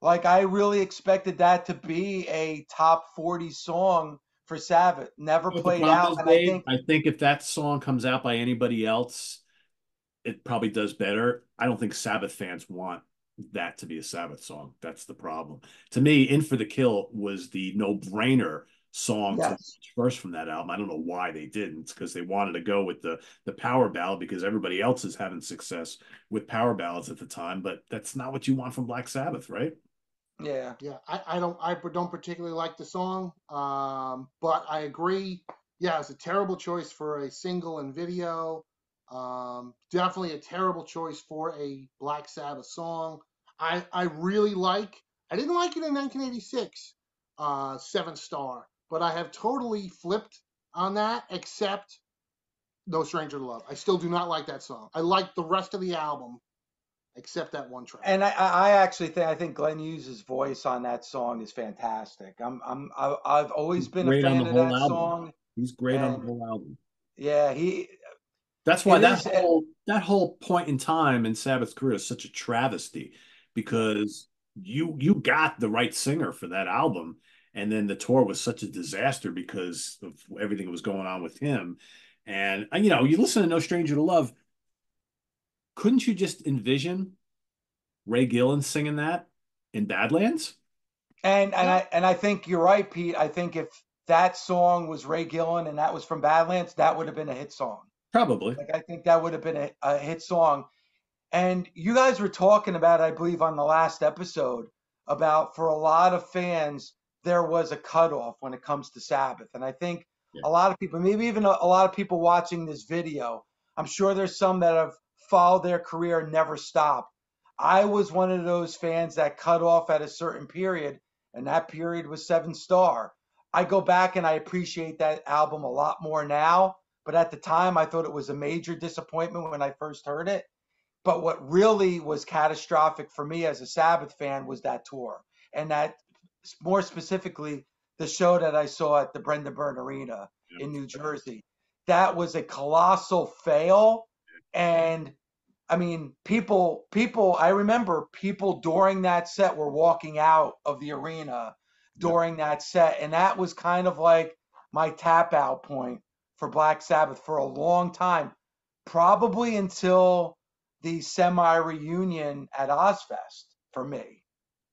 Speaker 3: Like I really expected that to be a top 40 song for Sabbath. Never
Speaker 1: What the
Speaker 3: played
Speaker 1: problem
Speaker 3: out,
Speaker 1: is,
Speaker 3: and I
Speaker 1: Dave,
Speaker 3: think
Speaker 1: I think if that song comes out by anybody else, it probably does better. I don't think Sabbath fans want that to be a Sabbath song. That's the problem. To me, In for the Kill was the no-brainer song to
Speaker 3: yes.
Speaker 1: launch first from that album. I don't know why they didn't, because they wanted to go with the power ballad because everybody else is having success with power ballads at the time, but that's not what you want from Black Sabbath, right?
Speaker 3: Yeah.
Speaker 2: Yeah, I don't particularly like the song, but I agree. Yeah, it's a terrible choice for a single and video. Definitely a terrible choice for a Black Sabbath song. I really like. I didn't like it in 1986, Seventh Star, but I have totally flipped on that. Except No Stranger to Love. I still do not like that song. I like the rest of the album except that one track.
Speaker 3: And I actually think Glenn Hughes' voice on that song is fantastic. I've always
Speaker 1: He's
Speaker 3: been a
Speaker 1: great on the
Speaker 3: fan of
Speaker 1: whole
Speaker 3: that
Speaker 1: album.
Speaker 3: song,
Speaker 1: He's great on the
Speaker 3: and
Speaker 1: whole album.
Speaker 3: yeah,
Speaker 1: That's why
Speaker 3: it is.
Speaker 1: that whole point in time in Sabbath's career is such a travesty
Speaker 3: Yeah.
Speaker 1: because you got the right singer for that album, and then the tour was such a disaster because of everything that was going on with him. And you listen to No Stranger to Love, couldn't you just envision Ray Gillen singing that in Badlands?
Speaker 2: Yeah,
Speaker 3: And I think you're right, Pete. I think if that song was Ray Gillen and that was from Badlands, that would have been a hit song.
Speaker 1: Probably.
Speaker 3: Like I think that would have been a hit song. And you guys were talking about, I believe, on the last episode about for a lot of fans, there was a cutoff when it comes to Sabbath. And I think
Speaker 1: Yeah.
Speaker 3: a lot of people, maybe even a lot of people watching this video, I'm sure there's some that have followed their career and never stopped. I was one of those fans that cut off at a certain period, and that period was Seven Star. I go back and I appreciate that album a lot more now, but at the time I thought it was a major disappointment when I first heard it. But what really was catastrophic for me as a Sabbath fan was that tour, and that more specifically the show that I saw at the Brendan Byrne Arena in New Jersey. That was a colossal fail, and I mean, I remember people during that set were walking out of the arena during that set. And that was kind of like my tap out point for Black Sabbath for a long time, probably until the semi reunion at Ozfest for me.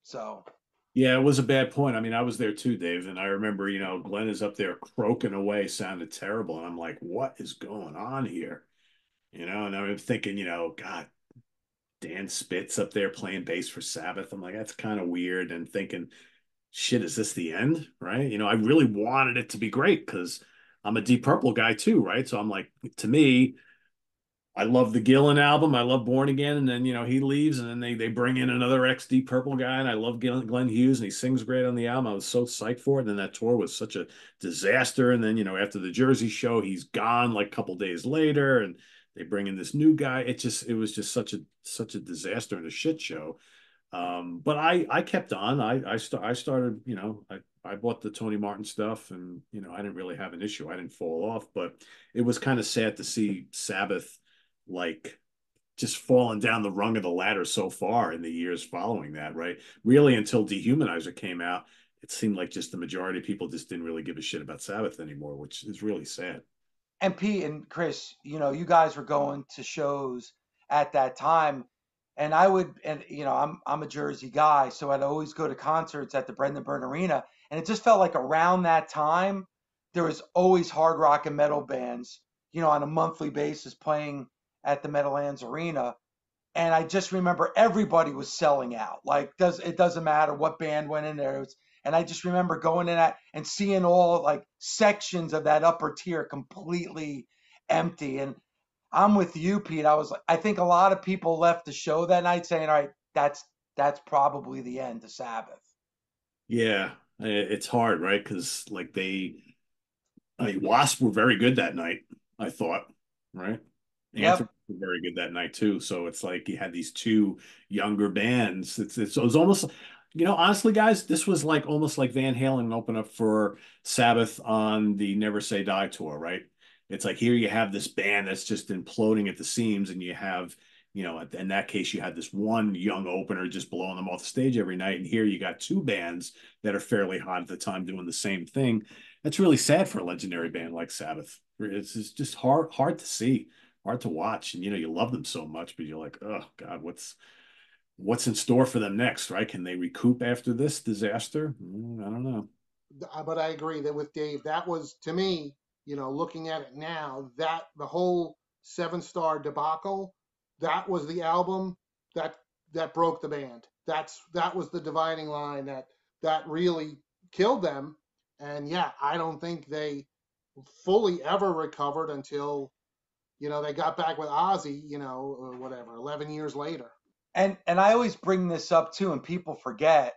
Speaker 3: So,
Speaker 1: Yeah, it was a bad point. I mean, I was there too, Dave, and I remember, Glenn is up there croaking away, sounded terrible, and I'm like, what is going on here? And I'm thinking, God, Dan Spitz up there playing bass for Sabbath. I'm like, that's kind of weird, and thinking, shit, is this the end? Right? I really wanted it to be great because I'm a Deep Purple guy too, right? So I'm like, to me, I love the Gillan album. I love Born Again, and then he leaves, and then they bring in another ex Deep Purple guy, and I love Glenn Hughes, and he sings great on the album. I was so psyched for it. And then that tour was such a disaster. And then after the Jersey show, he's gone like a couple days later, and they bring in this new guy. It was just such a disaster and a shit show. But I kept on. I started. I bought the Tony Martin stuff, and I didn't really have an issue. I didn't fall off, but it was kind of sad to see Sabbath like just falling down the rung of the ladder so far in the years following that, right? Really, until Dehumanizer came out, it seemed like just the majority of people just didn't really give a shit about Sabbath anymore, which is really sad.
Speaker 3: and Pete and Chris, you guys were going to shows at that time, and I would, and I'm a Jersey guy, so I'd always go to concerts at the Brendan Byrne Arena, and it just felt like around that time there was always hard rock and metal bands, on a monthly basis playing at the Meadowlands Arena, and I just remember everybody was selling out. Like, it doesn't matter what band went in there. And I just remember going in at and seeing all like sections of that upper tier completely empty. And I'm with you, Pete. I think a lot of people left the show that night saying, "All right, that's probably the end of Sabbath."
Speaker 1: Yeah, it's hard, right? Because I mean, Wasp were very good that night, I thought, right? Anthrax
Speaker 3: Yep.
Speaker 1: were very good that night too. So it's like you had these two younger bands. It was almost, honestly, guys, this was like almost like Van Halen open up for Sabbath on the Never Say Die tour, right? It's like here you have this band that's just imploding at the seams, and you have, in that case, you had this one young opener just blowing them off the stage every night, and here you got two bands that are fairly hot at the time doing the same thing. That's really sad for a legendary band like Sabbath. It's just hard to see, hard to watch, and you love them so much, but you're like, oh God, what's in store for them next, right? Can they recoup after this disaster? I don't know.
Speaker 2: But I agree that with Dave, that was to me, looking at it now, that the whole 7 Star debacle, that was the album that that broke the band. That was the dividing line that really killed them. And yeah, I don't think they fully ever recovered until they got back with Ozzy, or whatever, 11 years later.
Speaker 3: And I always bring this up too, and people forget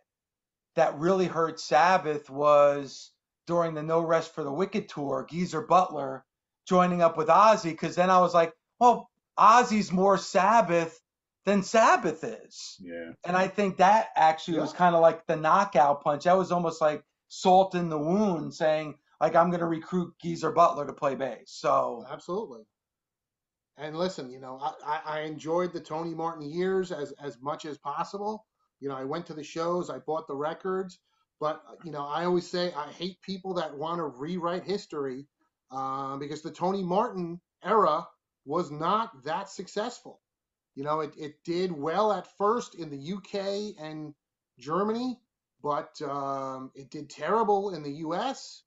Speaker 3: that really hurt Sabbath was during the No Rest for the Wicked tour, Geezer Butler joining up with Ozzy, because then I was like, well, Ozzy's more Sabbath than Sabbath is.
Speaker 1: Yeah.
Speaker 3: And I think that actually was
Speaker 2: Yeah,
Speaker 3: kind of like the knockout punch. That was almost like salt in the wound, saying, like, I'm going to recruit Geezer Butler to play bass. So,
Speaker 2: absolutely. And listen, I enjoyed the Tony Martin years as much as possible. I went to the shows, I bought the records, but I always say I hate people that want to rewrite history, because the Tony Martin era was not that successful. It did well at first in the UK and Germany, but it did terrible in the US.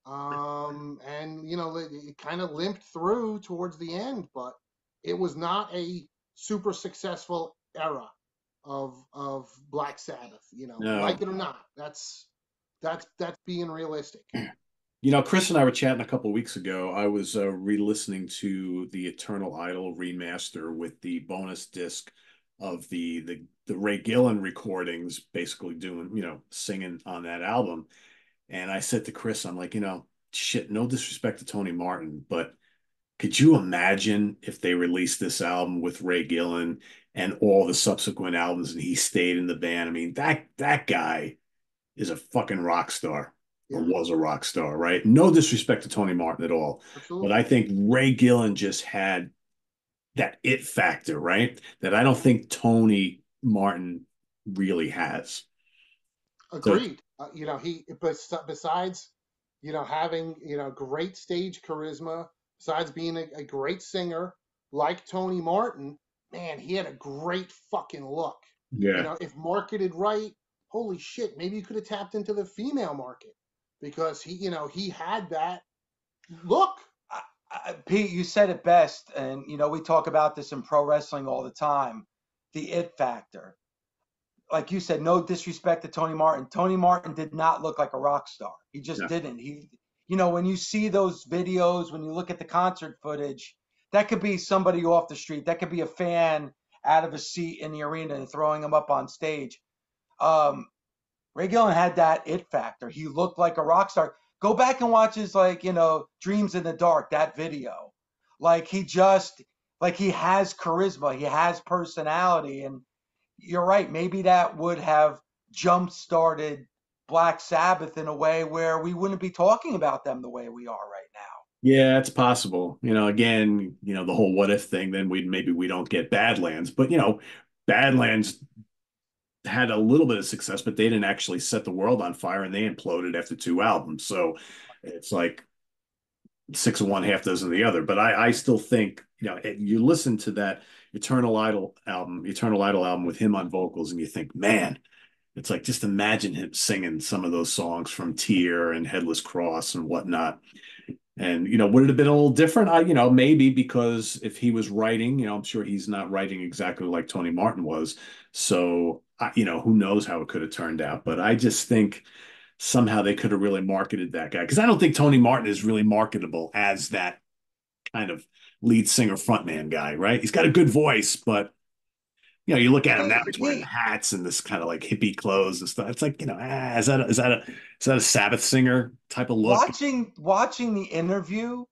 Speaker 2: And it kind of limped through towards the end, but it was not a super successful era of Black Sabbath.
Speaker 1: No.
Speaker 2: Like it or not, that's being realistic.
Speaker 1: Chris and I were chatting a couple of weeks ago. I was re-listening to the Eternal Idol remaster with the bonus disc of the Ray Gillan recordings, basically doing, singing on that album. And I said to Chris, I'm like, shit, no disrespect to Tony Martin, but Could you imagine if they released this album with Ray Gillen and all the subsequent albums and he stayed in the band? I mean, that guy is a fucking rock star or
Speaker 2: Yeah,
Speaker 1: was a rock star, right? No disrespect to Tony Martin at all, but
Speaker 2: absolutely.
Speaker 1: I think Ray Gillen just had that it factor, right? That I don't think Tony Martin really has. So
Speaker 2: Agreed. He besides, having great stage charisma, besides being a great singer like Tony Martin, man, he had a great fucking look.
Speaker 1: yeah,
Speaker 2: If marketed right, holy shit, maybe you could have tapped into the female market because he had that look.
Speaker 3: Pete, you said it best, and we talk about this in pro wrestling all the time, the it factor. Like you said, no disrespect to Tony Martin. Tony Martin did not look like a rock star. He just
Speaker 1: yeah,
Speaker 3: didn't. When you see those videos, when you look at the concert footage, that could be somebody off the street. That could be a fan out of a seat in the arena and throwing him up on stage. Um, Ray Gillen had that it factor. He looked like a rock star. Go back and watch his Dreams in the Dark, that video. Like he has charisma, he has personality, and you're right. Maybe that would have jump started Black Sabbath in a way where we wouldn't be talking about them the way we are right now.
Speaker 1: yeah, it's possible. Again, the whole what if thing, then maybe we don't get Badlands, but Badlands had a little bit of success, but they didn't actually set the world on fire and they imploded after two albums. So it's like six of one, half dozen of the other. But I still think, you listen to that Eternal Idol album with him on vocals, and you think, man, it's like just imagine him singing some of those songs from Tear and Headless Cross and whatnot. And, would it have been a little different? Maybe because if he was writing, I'm sure he's not writing exactly like Tony Martin was. So, who knows how it could have turned out. But I just think somehow they could have really marketed that guy because I don't think Tony Martin is really marketable as that kind of lead singer frontman guy, right? He's got a good voice, but you look at him now, he's wearing
Speaker 3: He
Speaker 1: hats and this kind of like hippie clothes and stuff. It's like, is that a Sabbath singer type of look?
Speaker 3: watching the interview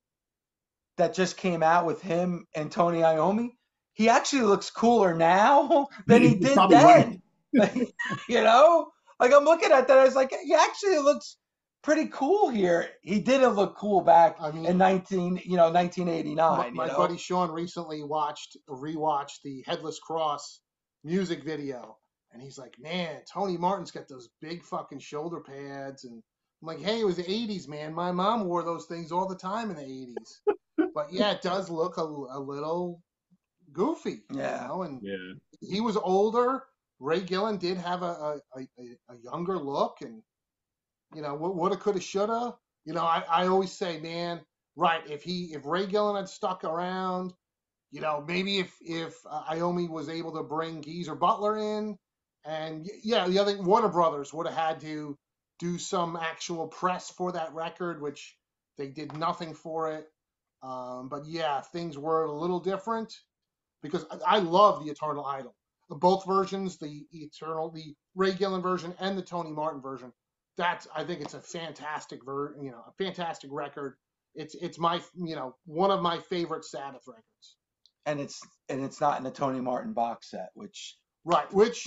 Speaker 3: that just came out with him and Tony Iommi, he actually looks cooler now than he
Speaker 1: You're
Speaker 3: did
Speaker 1: probably right.
Speaker 3: then. you know, like I'm looking at that, I was like, he actually looks pretty cool here. He didn't look cool back
Speaker 2: I mean,
Speaker 3: in 1989.
Speaker 2: my buddy Sean recently rewatched the Headless Cross music video, and he's like, "Man, Tony Martin's got those big fucking shoulder pads." And I'm like, "Hey, it was the '80s, man. My mom wore those things all the time in the '80s." But yeah, it does look a little goofy,
Speaker 3: Yeah.
Speaker 2: And
Speaker 1: Yeah.
Speaker 2: he was older. Ray Gillen did have a younger look, and woulda, coulda, shoulda. I always say, man, right? If Ray Gillen had stuck around, maybe if Iommi was able to bring Geezer Butler in, and yeah, the other Warner Brothers would have had to do some actual press for that record, which they did nothing for it. But yeah, things were a little different because I love the Eternal Idol, both versions, the Ray Gillen version and the Tony Martin version. I think it's a fantastic a fantastic record. It's my one of my favorite Sabbath records.
Speaker 3: And it's not in the Tony Martin box set, which
Speaker 2: Right, which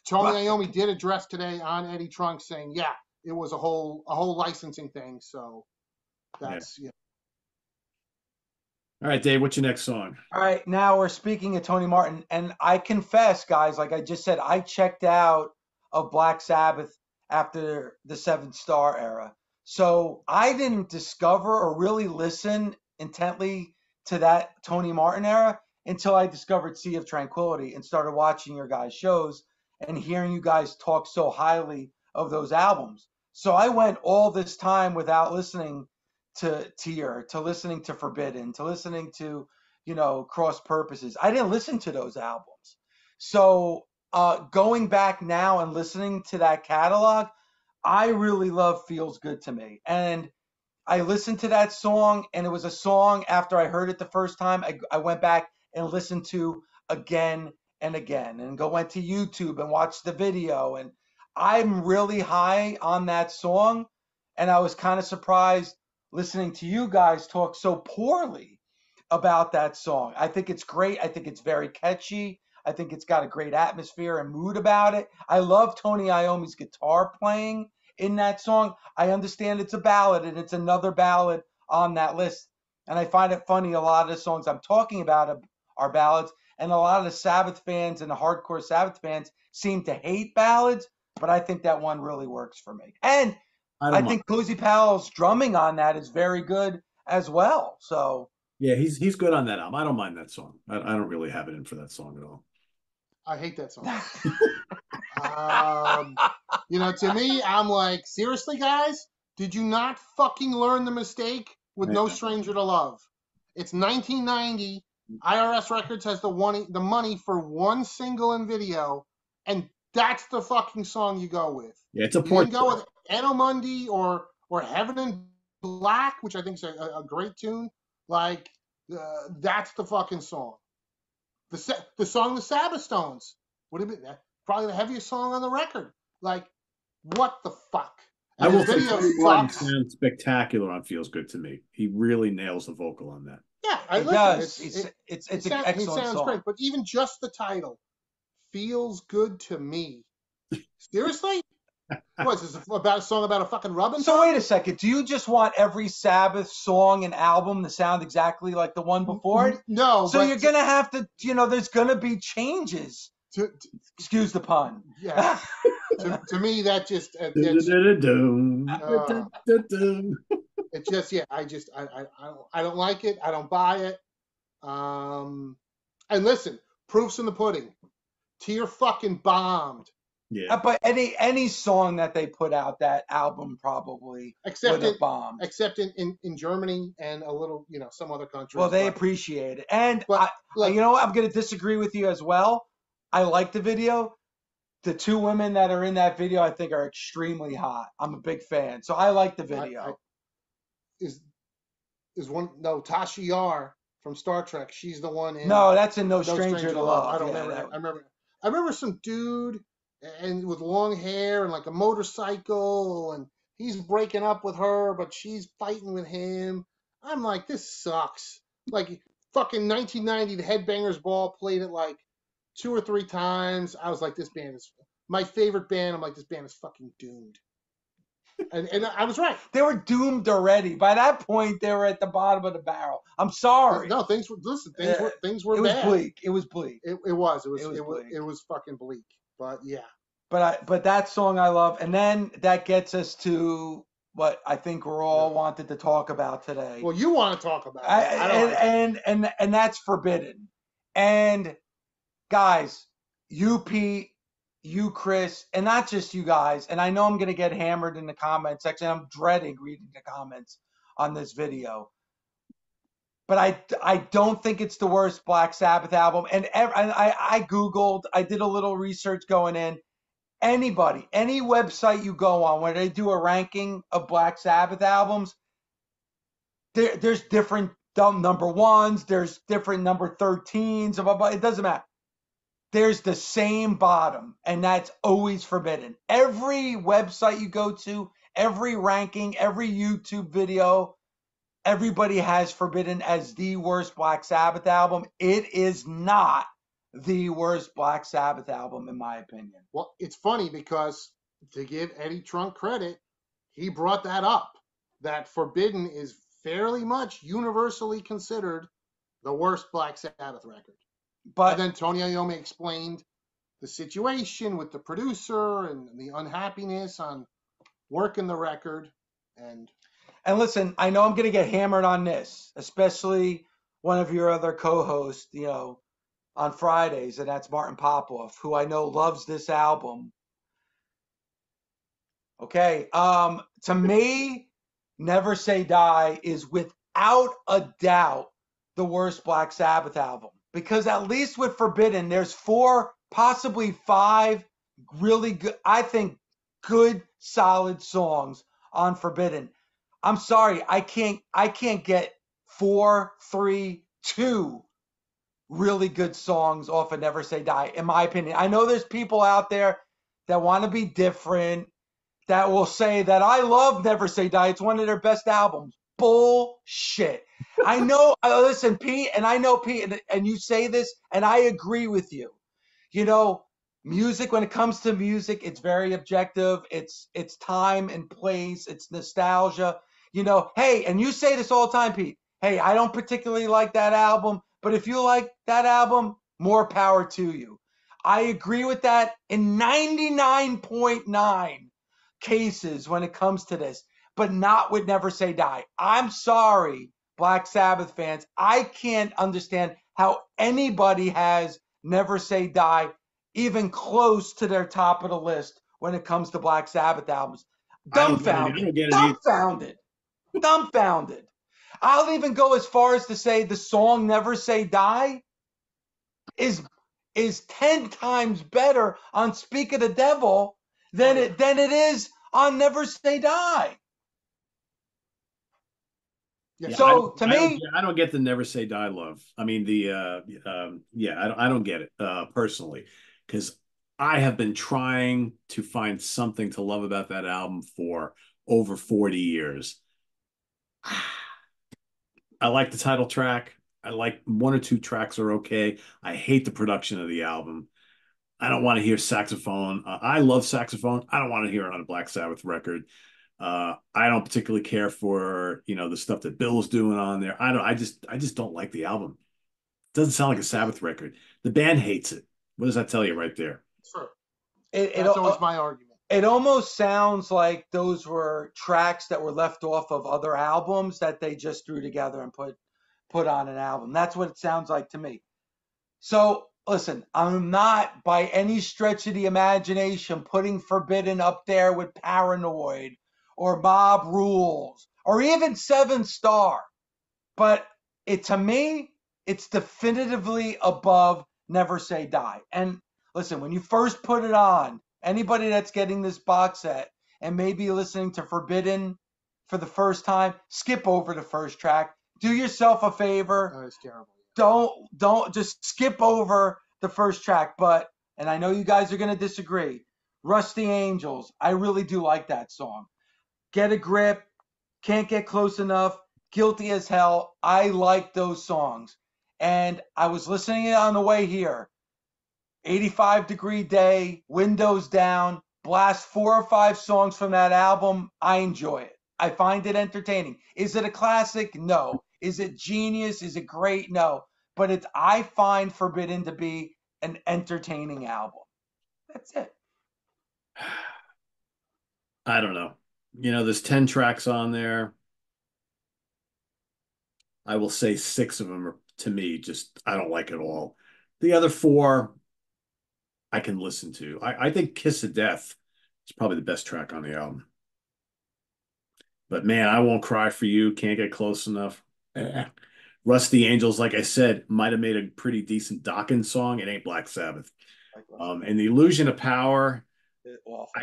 Speaker 2: Tony Iommi did address today on Eddie Trunk, saying, yeah, it was a whole licensing thing. So
Speaker 1: Yeah.
Speaker 2: that's
Speaker 1: All right, Dave, what's your next song?
Speaker 3: All right, now we're speaking of Tony Martin, and I confess, guys, like I just said, I checked out of Black Sabbath after the Seventh Star era. So I didn't discover or really listen intently to that Tony Martin era until I discovered Sea of Tranquility and started watching your guys' shows and hearing you guys talk so highly of those albums. So I went all this time without listening to Tear, to listening to Forbidden, to listening to Cross Purposes. I didn't listen to those albums. So going back now and listening to that catalog, I really love Feels Good to Me. And I listened to that song, and it was a song after I heard it the first time, I went back and listened to again and again, and went to YouTube and watched the video. And I'm really high on that song. And I was kind of surprised listening to you guys talk so poorly about that song. I think it's great. I think it's very catchy. I think it's got a great atmosphere and mood about it. I love Tony Iommi's guitar playing in that song. I understand it's a ballad and it's another ballad on that list. And I find it funny, a lot of the songs I'm talking about are ballads, and a lot of the Sabbath fans and the hardcore Sabbath fans seem to hate ballads, but I think that one really works for me. And
Speaker 1: I
Speaker 3: I
Speaker 1: don't mind.
Speaker 3: think Cozy Powell's drumming on that is very good as well. So
Speaker 1: Yeah, he's good on that album. I don't mind that song. I don't really have it in for that song at all.
Speaker 2: I hate that song. To me, I'm like, seriously, guys, did you not fucking learn the mistake with No Stranger to Love? It's 1990. IRS Records has the money for one single and video, and that's the fucking song you go with.
Speaker 1: Yeah, it's a
Speaker 2: You
Speaker 1: poor
Speaker 2: didn't go with Anno Mundi or Heaven and Black, which I think is a great tune. Like, that's the fucking song. The song The Sabbath Stones would have been probably the heaviest song on the record. Like, what the fuck?
Speaker 1: I
Speaker 2: And
Speaker 1: will
Speaker 2: the
Speaker 1: say
Speaker 2: video
Speaker 1: Tony Martin
Speaker 2: sucks.
Speaker 1: sounds spectacular on "Feels Good to Me." He really nails the vocal on that.
Speaker 2: Yeah,
Speaker 3: it does. It's an excellent
Speaker 2: he sounds
Speaker 3: song.
Speaker 2: great, but even just the title, "Feels Good to Me." Seriously? What is this about a song about a fucking rubbing?
Speaker 3: So wait a second. Do you just want every Sabbath song and album to sound exactly like the one before it?
Speaker 2: No.
Speaker 3: So you're gonna have to, there's gonna be changes. Excuse the pun.
Speaker 2: Yeah. to me, that just
Speaker 1: I
Speaker 2: it just I don't like it. I don't buy it. And listen, proof's in the pudding. Tear fucking bombed.
Speaker 1: Yeah.
Speaker 3: But any song that they put out, that album probably would have bombed.
Speaker 2: Except in Germany and a little, some other countries.
Speaker 3: Well, they appreciate it. And
Speaker 2: but,
Speaker 3: I'm going to disagree with you as well. I like the video. The two women that are in that video, I think, are extremely hot. I'm a big fan, so I like the video.
Speaker 2: Is Tasha Yar from Star Trek? She's the one in.
Speaker 3: No, that's in No Stranger to Love.
Speaker 2: I don't remember. I remember some dude and with long hair and like a motorcycle, and he's breaking up with her, but she's fighting with him. I'm like, this sucks. Like fucking 1990, the Headbangers Ball played it like 2 or 3 times. I was like, this band is my favorite band. I'm like, this band is fucking doomed. And I was right.
Speaker 3: They were doomed already. By that point, they were at the bottom of the barrel. I'm sorry.
Speaker 2: No, things were bad.
Speaker 3: It was bleak. It was bleak.
Speaker 2: It was fucking bleak. But yeah.
Speaker 3: But that song I love, and then that gets us to what I think we're all wanted to talk about today.
Speaker 2: Well, you want to talk about it.
Speaker 3: And that's Forbidden. And guys, you Pete, you Chris, and not just you guys, and I know I'm going to get hammered in the comment section. I'm dreading reading the comments on this video. But I don't think it's the worst Black Sabbath album. And I Googled, I did a little research going in. Anybody, any website you go on where they do a ranking of Black Sabbath albums, there's different number ones, there's different number 13s, blah, blah, blah. It doesn't matter. There's the same bottom, and that's always Forbidden. Every website you go to, every ranking, every YouTube video, everybody has Forbidden as the worst Black Sabbath album. It is not the worst Black Sabbath album, in my opinion.
Speaker 2: Well, it's funny because to give Eddie Trunk credit, he brought that up, that Forbidden is fairly much universally considered the worst Black Sabbath record. And then Tony Iommi explained the situation with the producer and the unhappiness on working the record. And
Speaker 3: listen, I know I'm going to get hammered on this, especially one of your other co-hosts, on Fridays, and that's Martin Popoff, who I know loves this album. Okay, to me, Never Say Die is without a doubt the worst Black Sabbath album. Because at least with Forbidden, there's 4, possibly 5 really good, I think, good, solid songs on Forbidden. I'm sorry, I can't get 4, 3, 2 really good songs off of Never Say Die, in my opinion. I know there's people out there that want to be different, that will say that I love Never Say Die. It's one of their best albums. bullshit. I know, listen, Pete, and I know Pete, and you say this, and I agree with you. You know, music, when it comes to music, it's very objective. It's time and place. It's nostalgia. You know, hey, and you say this all the time, Pete. Hey, I don't particularly like that album, but if you like that album, more power to you. I agree with that in 99.9 cases when it comes to this, but not with Never Say Die. I'm sorry, Black Sabbath fans. I can't understand how anybody has Never Say Die even close to their top of the list when it comes to Black Sabbath albums.
Speaker 1: I don't get it. I
Speaker 3: Dumbfounded.
Speaker 1: don't get it either.
Speaker 3: Dumbfounded. Dumbfounded. I'll even go as far as to say the song Never Say Die is 10 times better on Speak of the Devil than it is on Never Say Die.
Speaker 1: Yeah,
Speaker 3: So to me,
Speaker 1: I don't get the Never Say Die love. I mean I don't get it personally, because I have been trying to find something to love about that album for over 40 years. I like the title track. I like one or two tracks are okay. I hate the production of the album. I don't want to hear saxophone. I love saxophone. I don't want to hear it on a Black Sabbath record. I don't particularly care for, the stuff that Bill's doing on there. I just don't like the album. It doesn't sound like a Sabbath record. The band hates it. What does that tell you right there?
Speaker 2: Sure.
Speaker 3: That's
Speaker 2: always my argument.
Speaker 3: It almost sounds like those were tracks that were left off of other albums that they just threw together and put on an album. That's what it sounds like to me. So listen, I'm not by any stretch of the imagination putting Forbidden up there with Paranoid or Mob Rules or even Seven Star. But to me, it's definitively above Never Say Die. And listen, when you first put it on, anybody that's getting this box set and maybe listening to Forbidden for the first time, skip over the first track. Do yourself a favor.
Speaker 2: That is terrible.
Speaker 3: Don't just skip over the first track. But, and I know you guys are going to disagree, Rusty Angels, I really do like that song. Get a Grip, Can't Get Close Enough, Guilty as Hell. I like those songs. And I was listening it on the way here. 85-degree day, windows down, blast 4 or 5 songs from that album. I enjoy it. I find it entertaining. Is it a classic? No. Is it genius? Is it great? No. But I find Forbidden to be an entertaining album. That's it.
Speaker 1: I don't know. There's 10 tracks on there. I will say 6 of them are, to me, just, I don't like it all. The other 4 I can listen to. I think Kiss of Death is probably the best track on the album. But man, I Won't Cry for You, Can't Get Close Enough. Rusty Angels, like I said, might have made a pretty decent Dokken song. It ain't Black Sabbath. And The Illusion of Power,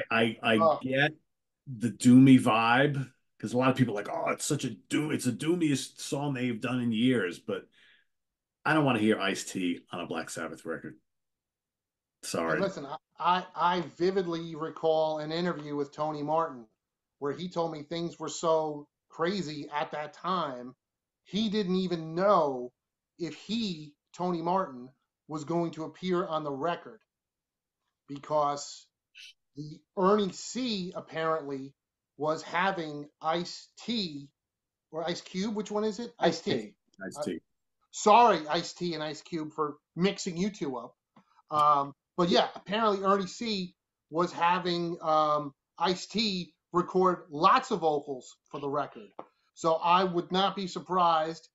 Speaker 1: I get the doomy vibe, because a lot of people are like, oh, it's the doomiest song they've done in years, but I don't want to hear Ice-T on a Black Sabbath record. Sorry.
Speaker 2: And listen, I vividly recall an interview with Tony Martin where he told me things were so crazy at that time, he didn't even know if Tony Martin, was going to appear on the record, because the Ernie C apparently was having Ice-T or Ice Cube. Which one is it?
Speaker 3: Ice-T.
Speaker 1: Ice-T.
Speaker 2: Sorry, Ice-T and Ice Cube, for mixing you two up. But yeah, apparently Ernie C was having Ice-T record lots of vocals for the record. So I would not be surprised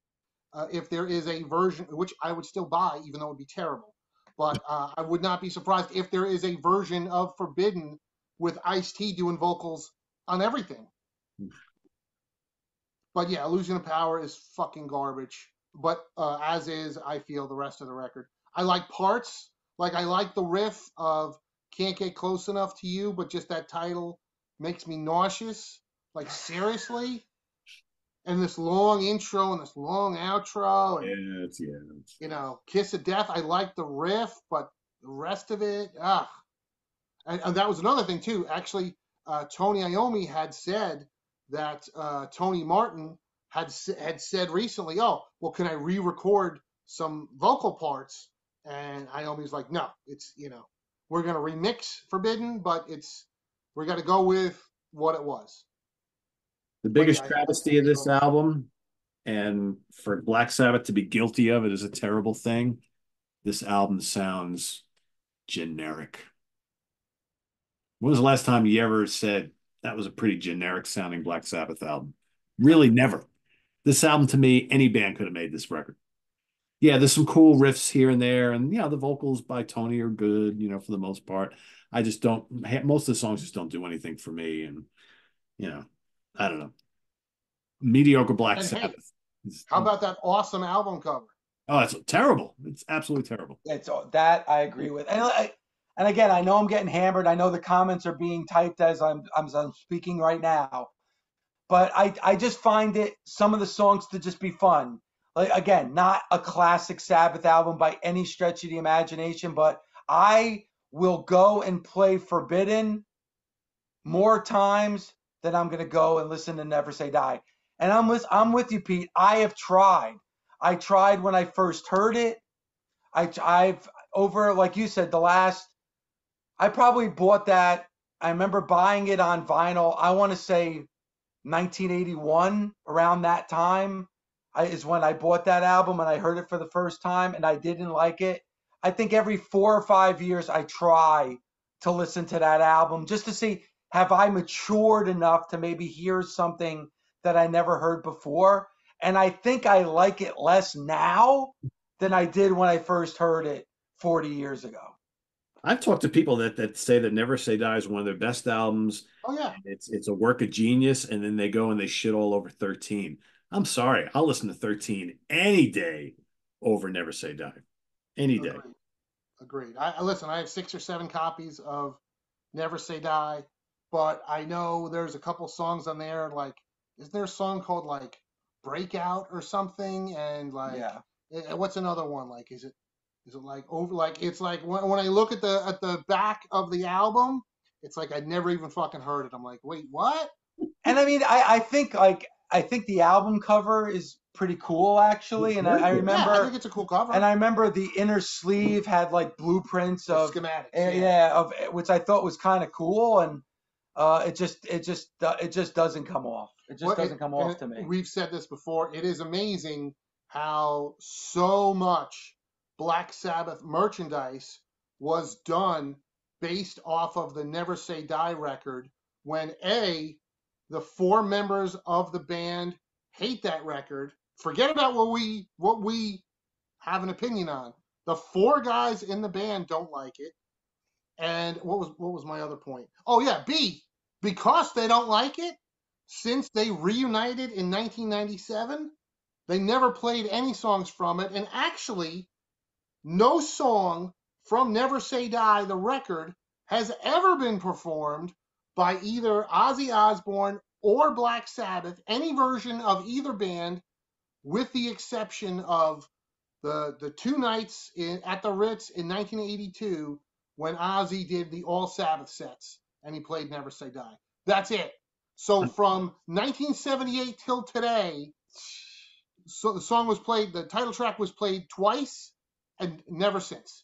Speaker 2: if there is a version, which I would still buy, even though it would be terrible. But I would not be surprised if there is a version of Forbidden with Ice-T doing vocals on everything. But yeah, Illusion of Power is fucking garbage. But as is, I feel, the rest of the record. I like parts. Like, I like the riff of Can't Get Close Enough to You, but just that title makes me nauseous. Like, seriously? And this long intro and this long outro. And, Kiss of Death, I like the riff, but the rest of it, ugh. And that was another thing, too. Actually, Tony Iommi had said that Tony Martin had said recently, "Oh, well, can I re-record some vocal parts?" And Iommi's like, "No, it's we're gonna remix Forbidden, but we're gonna go with what it was."
Speaker 1: The
Speaker 2: But
Speaker 1: biggest
Speaker 2: yeah, I
Speaker 1: travesty
Speaker 2: think
Speaker 1: of this album, and for Black Sabbath to be guilty of it is a terrible thing. This album sounds generic. When was the last time you ever said that was a pretty generic sounding Black Sabbath album? Really, never. This album, to me, any band could have made this record. Yeah, there's some cool riffs here and there, and the vocals by Tony are good, for the most part. I just don't. Most of the songs just don't do anything for me, and I don't know. Mediocre Black
Speaker 2: And hey,
Speaker 1: Sabbath.
Speaker 2: how about that awesome album cover?
Speaker 1: Oh, it's terrible. It's absolutely terrible.
Speaker 3: It's that I agree with. And again, I know I'm getting hammered. I know the comments are being typed as I'm speaking right now. But I just find some of the songs to just be fun. Like, again, not a classic Sabbath album by any stretch of the imagination, but I will go and play Forbidden more times than I'm gonna go and listen to Never Say Die. And I'm with you, Pete. I have tried. I tried when I first heard it. I've over, like you said, I probably bought that. I remember buying it on vinyl. I want to say 1981, around that time, is when I bought that album and I heard it for the first time and I didn't like it. I think every 4 or 5 years I try to listen to that album just to see, have I matured enough to maybe hear something that I never heard before? And I think I like it less now than I did when I first heard it 40 years ago.
Speaker 1: I've talked to people that say that Never Say Die is one of their best albums.
Speaker 2: Oh yeah,
Speaker 1: It's a work of genius, and then they go and they shit all over 13. I'm sorry, I'll listen to 13 any day over Never Say Die. Any day.
Speaker 2: agreed. I listen. I have 6 or 7 copies of Never Say Die, but I know there's a couple songs on there. Like, isn't there a song called like Breakout or something? And like,
Speaker 3: Yeah.
Speaker 2: what's another one? Like, is it like over? Like, it's like when I look at the back of the album, it's like I never even fucking heard it. I'm like, wait, what?
Speaker 3: And I mean, I think the album cover is pretty cool actually. And I
Speaker 2: Yeah, I
Speaker 3: remember,
Speaker 2: think it's a cool cover.
Speaker 3: and I remember the inner sleeve had like blueprints
Speaker 2: The
Speaker 3: of
Speaker 2: schematics.
Speaker 3: yeah, of which I thought was kind of cool. And it just doesn't come off. It just doesn't come off to me.
Speaker 2: We've said this before. It is amazing how so much Black Sabbath merchandise was done based off of the Never Say Die record when the 4 members of the band hate that record. Forget about what we have an opinion on. The 4 guys in the band don't like it. And what was my other point? Oh yeah, B, because they don't like it, since they reunited in 1997, they never played any songs from it, and actually no song from Never Say Die, the record, has ever been performed by either Ozzy Osbourne or Black Sabbath, any version of either band, with the exception of the 2 nights at the Ritz in 1982 when Ozzy did the all Sabbath sets and he played Never Say Die. That's it. So from 1978 till today, so the song was played, the title track was played twice and never since.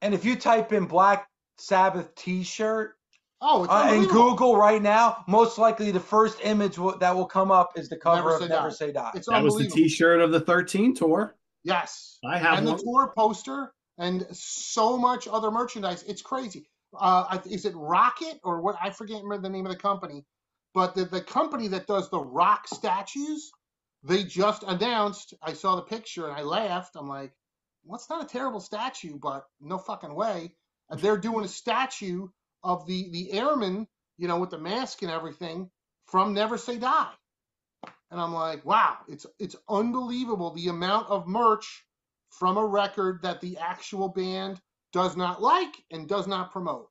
Speaker 3: And if you type in Black Sabbath T-shirt,
Speaker 2: it's
Speaker 3: in Google right now, most likely the first image that will come up is the cover of Never Say Die.
Speaker 2: It's
Speaker 1: that was the T-shirt of the 13 tour.
Speaker 2: Yes.
Speaker 1: I have
Speaker 2: and
Speaker 1: one.
Speaker 2: The tour poster and so much other merchandise. It's crazy. Is it Rocket or what? I forget the name of the company, but the company that does the rock statues, they just announced. I saw the picture and I laughed. I'm like, well, it's not a terrible statue, but no fucking way. And they're doing a statue of the airman, with the mask and everything from Never Say Die. And I'm like, wow, it's unbelievable the amount of merch from a record that the actual band does not like and does not promote.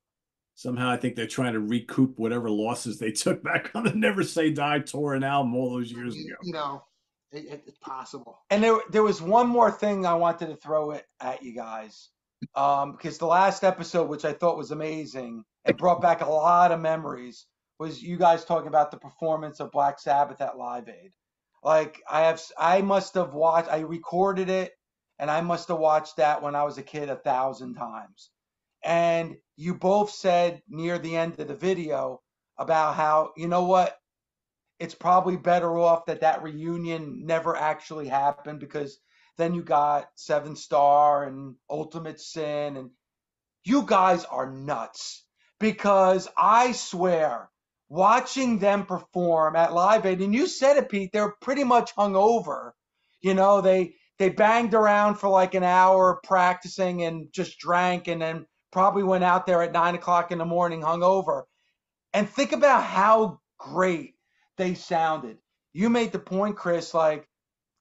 Speaker 1: Somehow I think they're trying to recoup whatever losses they took back on the Never Say Die tour and album all those years ago.
Speaker 2: It's possible.
Speaker 3: And there was one more thing I wanted to throw it at you guys. Because the last episode, which I thought was amazing, it brought back a lot of memories, was you guys talking about the performance of Black Sabbath at Live Aid. Like I must have watched, I recorded it, and I must have watched that when I was a kid 1,000 times. And you both said near the end of the video about how, you know what, it's probably better off that that reunion never actually happened, because then you got Seven Star and Ultimate Sin, and you guys are nuts, because I swear, watching them perform at Live Aid, and you said it, Pete, they're pretty much hungover. You know, they banged around for like an hour practicing and just drank, and then probably went out there at 9 o'clock in the morning hungover. And think about how great they sounded. You made the point, Chris, like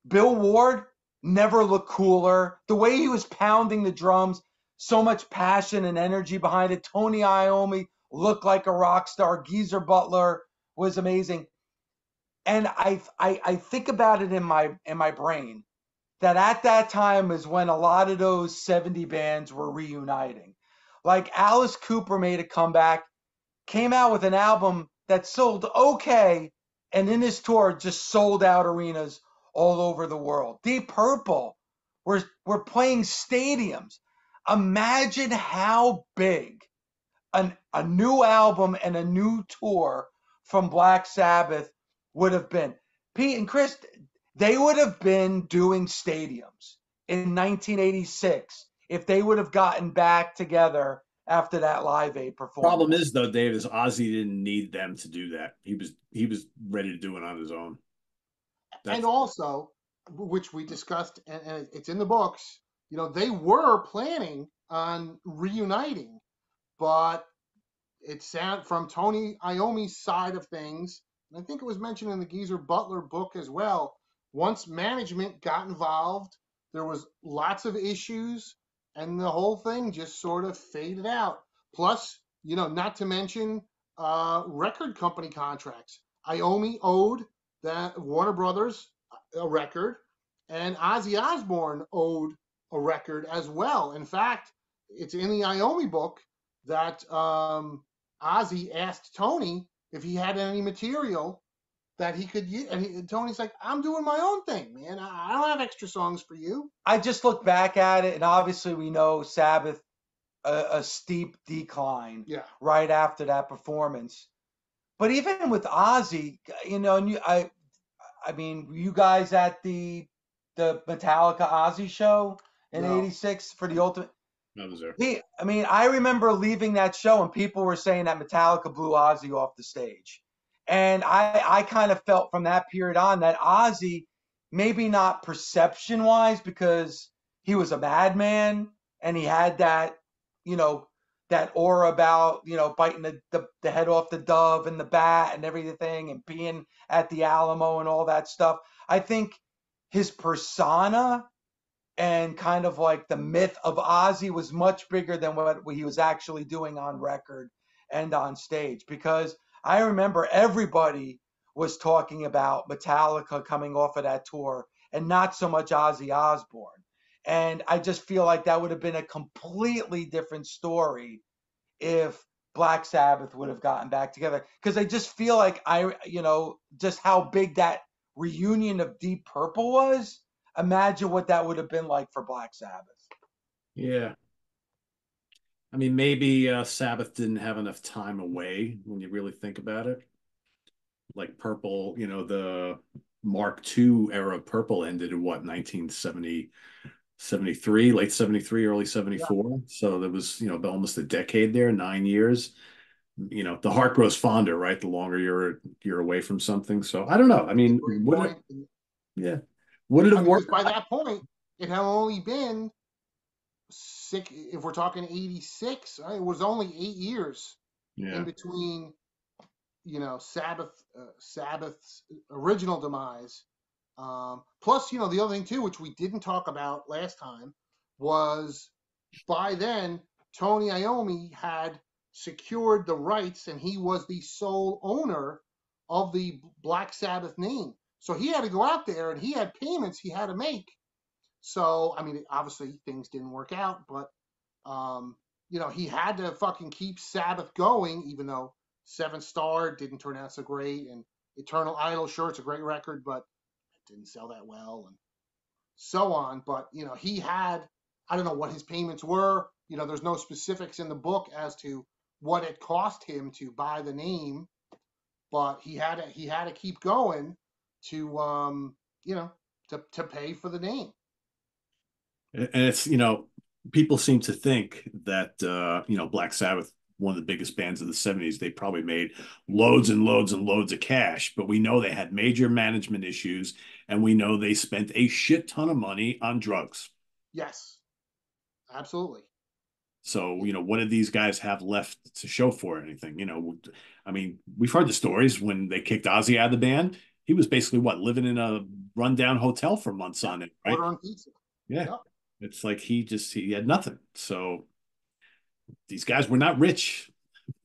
Speaker 3: Bill Ward never looked cooler. The way he was pounding the drums, so much passion and energy behind it. Tony Iommi looked like a rock star. Geezer Butler was amazing. And I think about it in my brain that at that time is when a lot of those 70 bands were reuniting. Like Alice Cooper made a comeback, came out with an album that sold okay, and in his tour just sold out arenas all over the world. Deep Purple were playing stadiums. Imagine how big a new album and a new tour from Black Sabbath would have been. Pete and Chris, they would have been doing stadiums in 1986 if they would have gotten back together after that Live Aid performance.
Speaker 1: Problem is though, Dave, is Ozzy didn't need them to do that. He was ready to do it on his own.
Speaker 2: And
Speaker 1: That's
Speaker 2: also, which we discussed, and it's in the books, they were planning on reuniting, but it sound from Tony Iommi's side of things, and I think it was mentioned in the Geezer Butler book as well. Once management got involved, there was lots of issues, and the whole thing just sort of faded out. Plus, not to mention record company contracts. Iommi owed that Warner Brothers a record, and Ozzy Osbourne owed a record as well. In fact, it's in the Iommi book that Ozzy asked Tony if he had any material that he could use, and Tony's like, "I'm doing my own thing, man. I don't have extra songs for you."
Speaker 3: I just look back at it, and obviously we know Sabbath a steep decline
Speaker 2: Yeah,
Speaker 3: right after that performance. But even with Ozzy, and I mean, were you guys at the Metallica Ozzy show in
Speaker 2: no,
Speaker 3: '86 for the Ultimate?
Speaker 1: that was there.
Speaker 3: I mean, I remember leaving that show and people were saying that Metallica blew Ozzy off the stage. And I kind of felt from that period on that Ozzy, maybe not perception wise, because he was a madman and he had that, you know, that aura about, biting the head off the dove and the bat and everything and being at the Alamo and all that stuff. I think his persona and kind of like the myth of Ozzy was much bigger than what he was actually doing on record and on stage. Because I remember everybody was talking about Metallica coming off of that tour and not so much Ozzy Osbourne. And I just feel like that would have been a completely different story if Black Sabbath would have gotten back together. Because I just feel like just how big that reunion of Deep Purple was. Imagine what that would have been like for Black Sabbath.
Speaker 1: Yeah. I mean, maybe Sabbath didn't have enough time away when you really think about it. Like Purple, the Mark II era of Purple ended in what, 1970, 73, late 73, early
Speaker 2: yeah,
Speaker 1: 74. So there was, almost a decade there, 9 years. The heart grows fonder, right? The longer you're away from something. So I don't know. I
Speaker 2: it's a
Speaker 1: mean,
Speaker 2: great point.
Speaker 1: yeah, would it
Speaker 2: I
Speaker 1: have
Speaker 2: mean, because
Speaker 1: worked?
Speaker 2: by that point, it had only been six. If we're talking '86, it was only 8 years in
Speaker 1: Yeah.
Speaker 2: between, Sabbath's original demise. Plus, the other thing too, which we didn't talk about last time, was by then Tony Iommi had secured the rights, and he was the sole owner of the Black Sabbath name. So he had to go out there, and he had payments he had to make. So I mean, obviously things didn't work out, but he had to fucking keep Sabbath going, even though Seven Star didn't turn out so great, and Eternal Idol, sure, it's a great record, but didn't sell that well, and so on. But he had, I don't know what his payments were. There's no specifics in the book as to what it cost him to buy the name, but he had to keep going to to pay for the name.
Speaker 1: And it's, people seem to think that, Black Sabbath, one of the biggest bands of the 70s, they probably made loads and loads and loads of cash, but we know they had major management issues, and we know they spent a shit ton of money on drugs.
Speaker 2: Yes, absolutely.
Speaker 1: So, what did these guys have left to show for anything? I mean, we've heard the stories when they kicked Ozzy out of the band. He was basically living in a rundown hotel for months on it, right?
Speaker 2: Ordering pizza.
Speaker 1: Yeah. Yep. It's like he had nothing. So these guys were not rich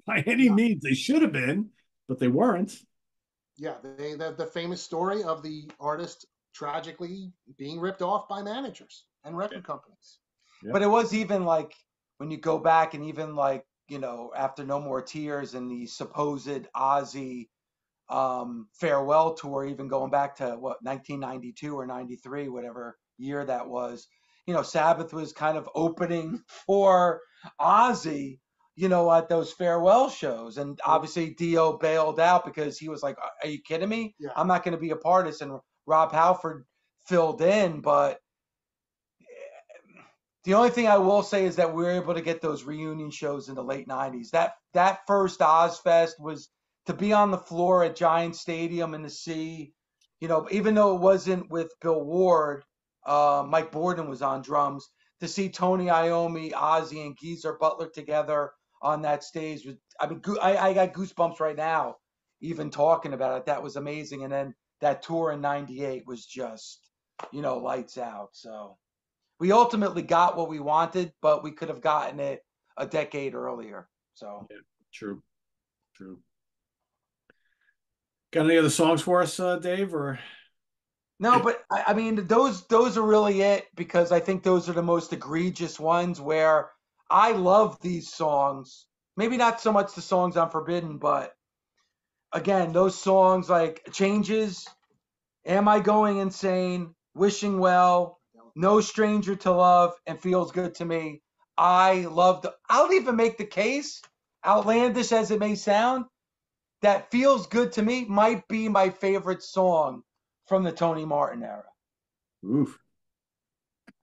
Speaker 1: by any means. They should have been, but they weren't.
Speaker 2: Yeah, the famous story of the artist tragically being ripped off by managers and record companies.
Speaker 3: Yeah. But it was even like when you go back and even like, after No More Tears and the supposed Ozzy farewell tour, even going back to 1992 or 93, whatever year that was, Sabbath was kind of opening for Ozzy, at those farewell shows. And obviously Dio bailed out because he was like, are you kidding me? Yeah. I'm not going to be a part of this. And Rob Halford filled in. But the only thing I will say is that we were able to get those reunion shows in the late 90s. That first Ozfest was to be on the floor at Giant Stadium and to see, even though it wasn't with Bill Ward, Mike Borden was on drums, to see Tony Iommi, Ozzy, and Geezer Butler together on that stage. I got goosebumps right now, even talking about it. That was amazing. And then that tour in 98 was just, lights out. So we ultimately got what we wanted, but we could have gotten it a decade earlier. So
Speaker 1: yeah, true. Got any other songs for us, Dave? Or
Speaker 3: no, but I mean those are really it, because I think those are the most egregious ones where I love these songs. Maybe not so much the songs on Forbidden, but again, those songs like Changes, Am I Going Insane, Wishing Well, No Stranger to Love, and Feels Good to Me. I love I'll even make the case, outlandish as it may sound, that Feels Good to Me might be my favorite song from the Tony Martin era.
Speaker 1: Oof.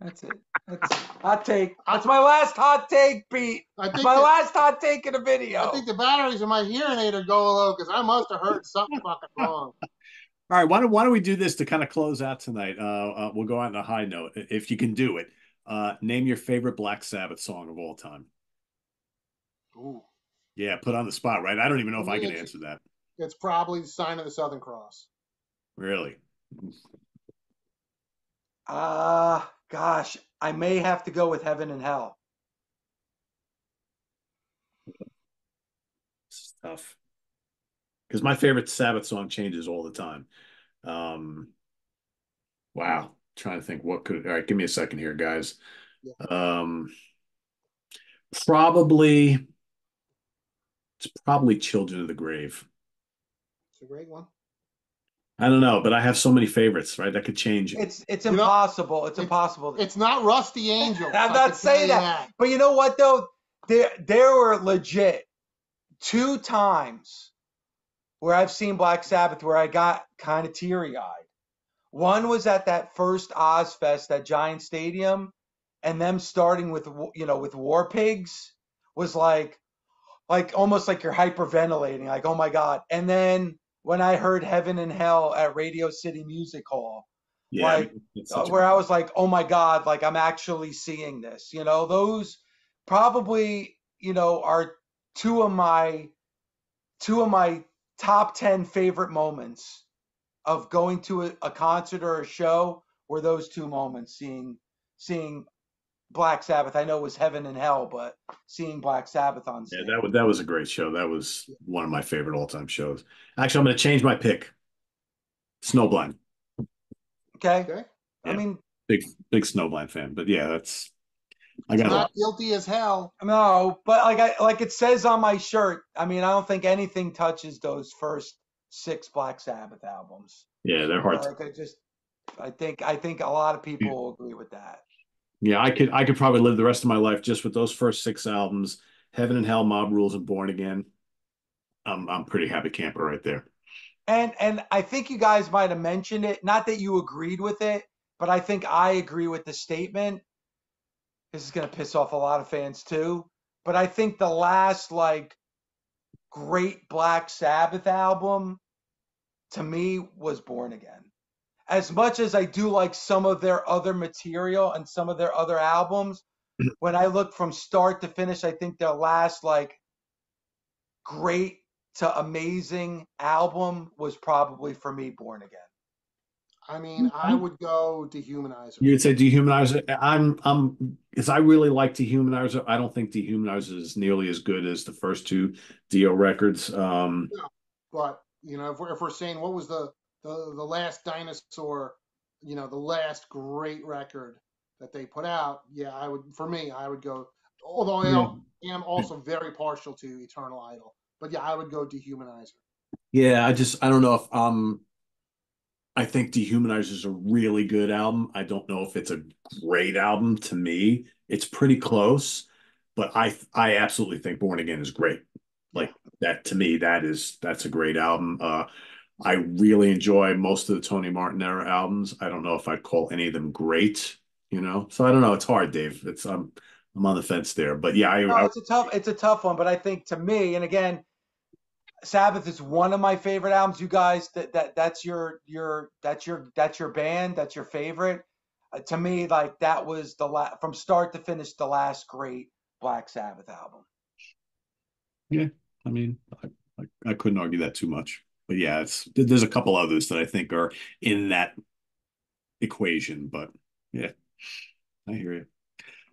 Speaker 3: That's it. That's hot take. That's my last hot take, Pete. That's my last hot take in the video.
Speaker 2: I think the batteries in my hearing aid are going low because I must have heard something fucking wrong.
Speaker 1: All right, why don't we do this to kind of close out tonight? We'll go out on a high note, if you can do it. Name your favorite Black Sabbath song of all time.
Speaker 2: Ooh.
Speaker 1: Yeah, put on the spot, right? I don't even know if I can answer that.
Speaker 2: It's probably the Sign of the Southern Cross.
Speaker 1: Really?
Speaker 3: Gosh, I may have to go with Heaven and Hell.
Speaker 1: It's tough. Because my favorite Sabbath song changes all the time. Wow. Trying to think all right, give me a second here, guys. Yeah. It's probably Children of the Grave.
Speaker 2: It's a great one.
Speaker 1: I don't know, but I have so many favorites, right? That could change.
Speaker 3: It's impossible. It's impossible.
Speaker 2: It's not Rusty Angel.
Speaker 3: I'm not saying that. But you know what, though? There were legit 2 times where I've seen Black Sabbath where I got kind of teary-eyed. One was at that first Ozfest at Giant Stadium, and them starting with War Pigs was like almost like you're hyperventilating, like, oh my God. And then when I heard Heaven and Hell at Radio City Music Hall, where I was like, oh my God, like I'm actually seeing this. Those probably, are two of my top 10 favorite moments of going to a concert or a show, were those 2 moments, seeing Black Sabbath. I know it was Heaven and Hell, but seeing Black Sabbath on stage.
Speaker 1: Yeah, that was a great show. That was one of my favorite all-time shows. Actually, I'm going to change my pick. Snowblind.
Speaker 3: Okay.
Speaker 1: Yeah,
Speaker 3: I mean,
Speaker 1: big Snowblind fan, but yeah, that's.
Speaker 2: I got not guilty as hell.
Speaker 3: No, but like it says on my shirt. I mean, I don't think anything touches those first 6 Black Sabbath albums.
Speaker 1: Yeah, they're hard.
Speaker 3: I think a lot of people will agree with that.
Speaker 1: Yeah, I could probably live the rest of my life just with those first 6 albums, Heaven and Hell, Mob Rules, and Born Again. I'm pretty happy camper right there.
Speaker 3: And I think you guys might have mentioned it. Not that you agreed with it, but I think I agree with the statement. This is going to piss off a lot of fans too. But I think the last like great Black Sabbath album to me was Born Again. As much as I do like some of their other material and some of their other albums, when I look from start to finish, I think their last like great to amazing album was probably for me Born Again.
Speaker 2: I mean, I would go Dehumanizer.
Speaker 1: You'd say Dehumanizer. Because I really like Dehumanizer. I don't think Dehumanizer is nearly as good as the first two Dio records.
Speaker 2: Yeah, but if we're saying what was the last dinosaur, the last great record that they put out, yeah, I would go. Although I am also very partial to Eternal Idol, but yeah, I would go Dehumanizer.
Speaker 1: Yeah, I don't know if I think Dehumanizer is a really good album. I don't know if it's a great album to me. It's pretty close, but I absolutely think Born Again is great. Like that to me, that's a great album. I really enjoy most of the Tony Martin era albums. I don't know if I'd call any of them great, So I don't know. It's hard, Dave. I'm on the fence there, but yeah,
Speaker 3: No, it's a tough one. But I think to me, and again, Sabbath is one of my favorite albums. You guys, that's your band, that's your favorite. To me, like that was from start to finish the last great Black Sabbath album.
Speaker 1: Yeah, I mean, I couldn't argue that too much. But yeah, there's a couple others that I think are in that equation. But yeah, I hear you.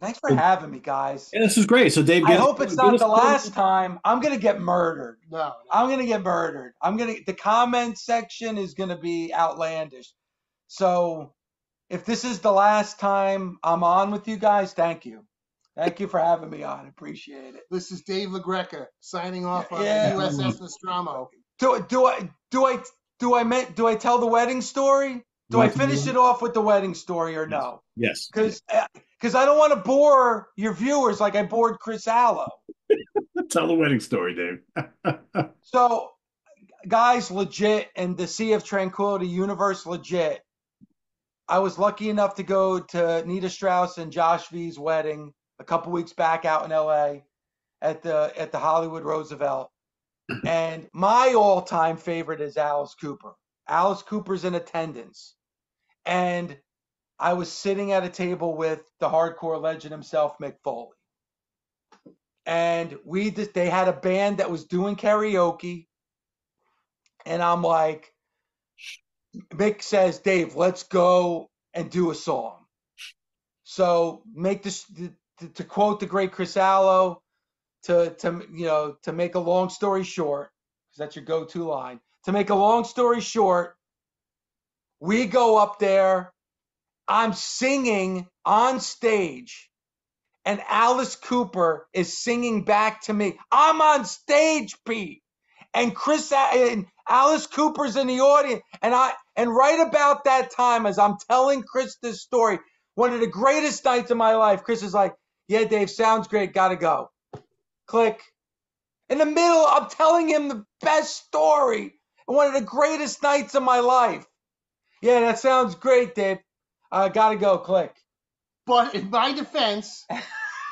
Speaker 3: Thanks for having me, guys.
Speaker 1: Yeah, this is great. So Dave,
Speaker 3: I hope it's not the last time. I'm gonna get murdered.
Speaker 2: No.
Speaker 3: I'm gonna get murdered. The comment section is gonna be outlandish. So if this is the last time I'm on with you guys, thank you. Thank you for having me on. Appreciate it.
Speaker 2: This is Dave LaGreca signing off on the USS Nostromo.
Speaker 3: Do I tell the wedding story? Do I finish it off with the wedding story or no?
Speaker 1: Yes.
Speaker 3: Because I don't want to bore your viewers like I bored Chris Alo.
Speaker 1: Tell the wedding story, Dave.
Speaker 3: So, guys, legit, and the Sea of Tranquility universe, legit. I was lucky enough to go to Nita Strauss and Josh V's wedding a couple weeks back out in LA at the Hollywood Roosevelt. And my all-time favorite is Alice Cooper. Alice Cooper's in attendance. And I was sitting at a table with the hardcore legend himself, Mick Foley. And they had a band that was doing karaoke. And I'm like, Mick says, Dave, let's go and do a song. So to quote the great Chris Alo, to make a long story short, because that's your go-to line. To make a long story short, we go up there. I'm singing on stage, and Alice Cooper is singing back to me. I'm on stage, Pete, and Alice Cooper's in the audience, and right about that time, as I'm telling Chris this story, one of the greatest nights of my life, Chris is like, "Yeah, Dave, sounds great. Gotta go." Click. In the middle, I'm telling him the best story, one of the greatest nights of my life. Yeah, that sounds great, Dave. Gotta go. Click.
Speaker 2: But in my defense,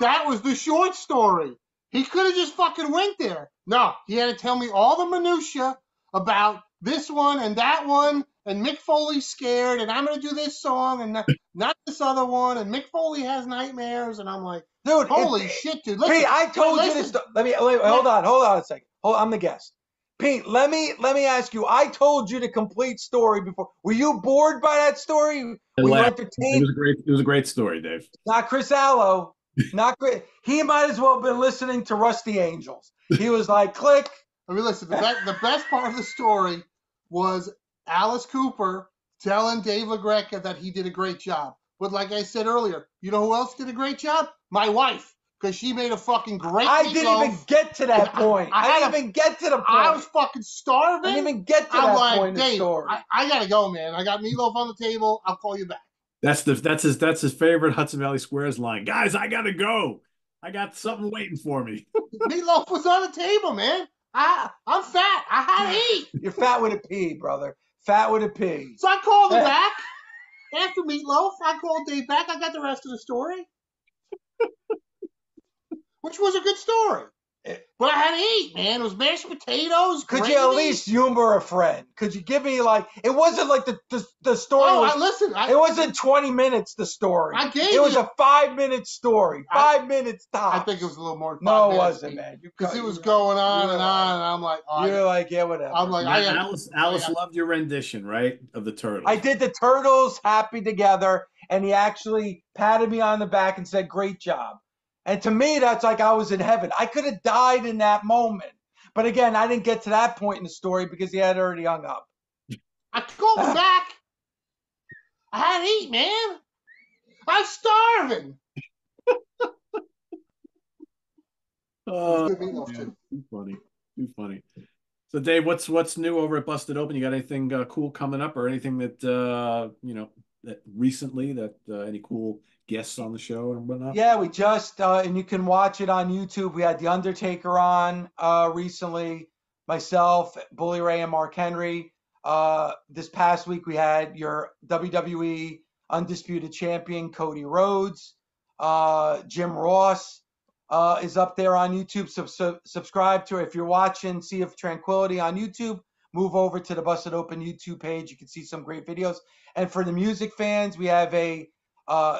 Speaker 2: that was the short story. He could have just fucking went there. No, he had to tell me all the minutia about this one and that one, and Mick Foley's scared, and I'm gonna do this song and not this other one, and Mick Foley has nightmares, and I'm like, dude, holy shit, dude. Listen,
Speaker 3: Pete, I told you this. Let me hold on a second. I'm the guest. Pete, let me ask you. I told you the complete story before. Were you bored by that story? Were you entertained?
Speaker 1: It was a great story, Dave.
Speaker 3: Not Chris Alo. Not great. He might as well have been listening to Rusty Angels. He was like, click.
Speaker 2: I mean, listen, the best part of the story was Alice Cooper telling Dave LaGreca that he did a great job. But like I said earlier, you know who else did a great job? My wife. because she made a fucking great
Speaker 3: I
Speaker 2: meatloaf.
Speaker 3: didn't even get to that point. I didn't even get to the point.
Speaker 2: I was fucking starving.
Speaker 3: I didn't even get to that point in the story.
Speaker 2: I gotta go, man. I got meatloaf on the table. I'll call you back.
Speaker 1: That's his favorite Hudson Valley Squares line. Guys, I gotta go. I got something waiting for me.
Speaker 2: Meatloaf was on the table, man. I'm fat. I had to eat.
Speaker 3: You're fat with a P, brother. Fat with a P.
Speaker 2: So I called him back. After Meatloaf, I called Dave back. I got the rest of the story. Which was a good story. But I had to eat, man. It was mashed potatoes.
Speaker 3: Could
Speaker 2: gravy.
Speaker 3: you at least humor a friend? Could you give me like it wasn't like the story was it wasn't 20 minutes the story. It was a 5-minute story. 5 minutes tops.
Speaker 2: I think it was a little more than 5
Speaker 3: No,
Speaker 2: minutes.
Speaker 3: it wasn't, man.
Speaker 2: Because it was going on and on, and I'm like,
Speaker 3: you're like, yeah, whatever.
Speaker 2: I'm like,
Speaker 1: Alice loved your rendition, right? Of the Turtles.
Speaker 3: I did the Turtles happy together, and he actually patted me on the back and said, great job. And to me, that's like I was in heaven. I could have died in that moment. But again, I didn't get to that point in the story because he had already hung up.
Speaker 2: I called him back. I had to eat, man. I'm starving.
Speaker 1: Too funny. So, Dave, what's new over at Busted Open? You got anything cool coming up, or anything that that recently that any cool guests on the show and whatnot?
Speaker 3: Yeah, we just and you can watch it on YouTube. We had The Undertaker on recently. Myself, Bully Ray, and Mark Henry. This past week we had your WWE Undisputed Champion Cody Rhodes. Jim Ross is up there on YouTube. Subscribe to it. If you're watching Sea of Tranquility on YouTube, move over to the Busted Open YouTube page. You can see some great videos. And for the music fans, we have a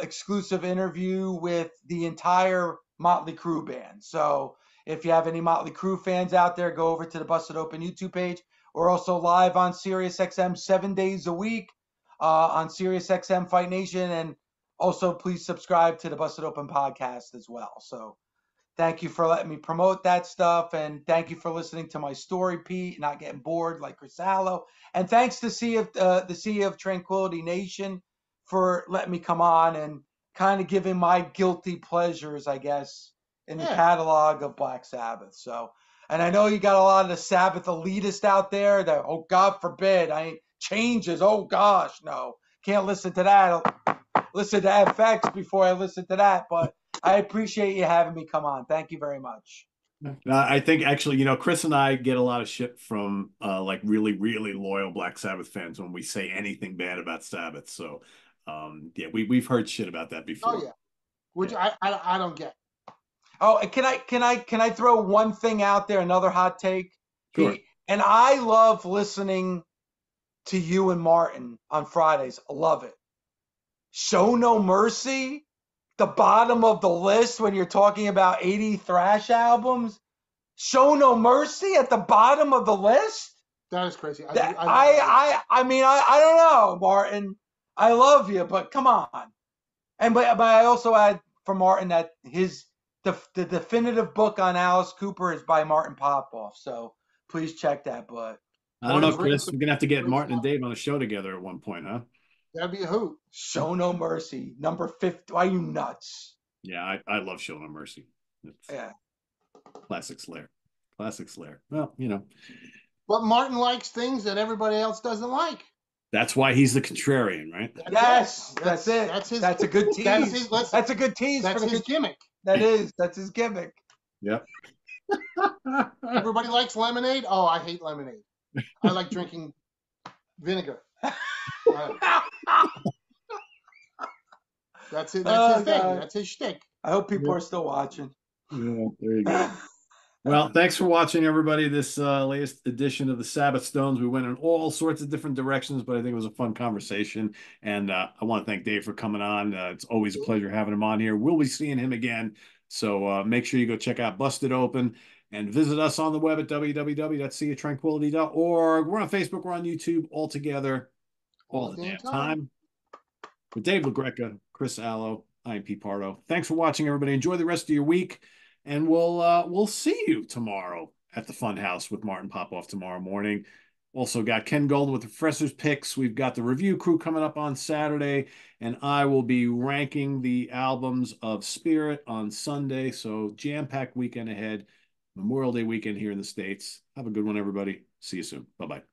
Speaker 3: exclusive interview with the entire Motley Crue band. So if you have any Motley Crue fans out there, go over to the Busted Open YouTube page. We're also live on SiriusXM 7 days a week on SiriusXM Fight Nation. And also please subscribe to the Busted Open podcast as well. So thank you for letting me promote that stuff. And thank you for listening to my story, Pete, not getting bored like Chris Alo. And thanks to the Sea of Tranquility Nation for letting me come on and kind of giving my guilty pleasures, I guess, in the catalog of Black Sabbath. So, and I know you got a lot of the Sabbath elitists out there that, oh, God forbid, changes. Oh, gosh, no. Can't listen to that. Listen to FX before I listen to that. But I appreciate you having me come on. Thank you very much.
Speaker 1: I think actually, Chris and I get a lot of shit from like really, really loyal Black Sabbath fans when we say anything bad about Sabbath. So, yeah, we've heard shit about that before.
Speaker 2: Oh yeah, which I don't get.
Speaker 3: Oh, can I throw one thing out there? Another hot take.
Speaker 1: Sure.
Speaker 3: And I love listening to you and Martin on Fridays. I love it. Show No Mercy. The bottom of the list when you're talking about 80 thrash albums. Show No Mercy at the bottom of the list?
Speaker 2: That is crazy.
Speaker 3: I mean, I don't know, Martin. I love you, but come on. And but I also add for Martin that the definitive book on Alice Cooper is by Martin Popoff. So please check that. But
Speaker 1: I don't know, Chris. We're gonna have to get Martin and Dave on a show together at one point, huh?
Speaker 2: That'd be a hoot.
Speaker 3: Show No Mercy, number 50. Are you nuts?
Speaker 1: Yeah, I love Show No Mercy.
Speaker 3: Yeah.
Speaker 1: Classic Slayer. Well,
Speaker 2: But Martin likes things that everybody else doesn't like.
Speaker 1: That's why he's the contrarian, right?
Speaker 3: Yes, that's it. That's a good tease. That's a good tease.
Speaker 2: That's his gimmick.
Speaker 3: That's his gimmick.
Speaker 1: Yep.
Speaker 2: Everybody likes lemonade. Oh, I hate lemonade. I like drinking vinegar. That's it. That's his thing. That's his shtick.
Speaker 3: I hope people are still watching.
Speaker 1: Yeah, there you go. Well, thanks for watching, everybody. This latest edition of the Sabbath Stones. We went in all sorts of different directions, but I think it was a fun conversation. And I want to thank Dave for coming on. It's always a pleasure having him on here. We'll be seeing him again. So make sure you go check out Busted Open and visit us on the web at www.seatranquility.org. We're on Facebook. We're on YouTube all together all the damn time. With Dave LaGreca, Chris Alo, I'm Pete Pardo. Thanks for watching, everybody. Enjoy the rest of your week. And we'll see you tomorrow at the Fun House with Martin Popoff tomorrow morning. Also got Ken Golden with the Professor's Picks. We've got the review crew coming up on Saturday, and I will be ranking the albums of Spirit on Sunday. So jam-packed weekend ahead. Memorial Day weekend here in the States. Have a good one, everybody. See you soon. Bye-bye.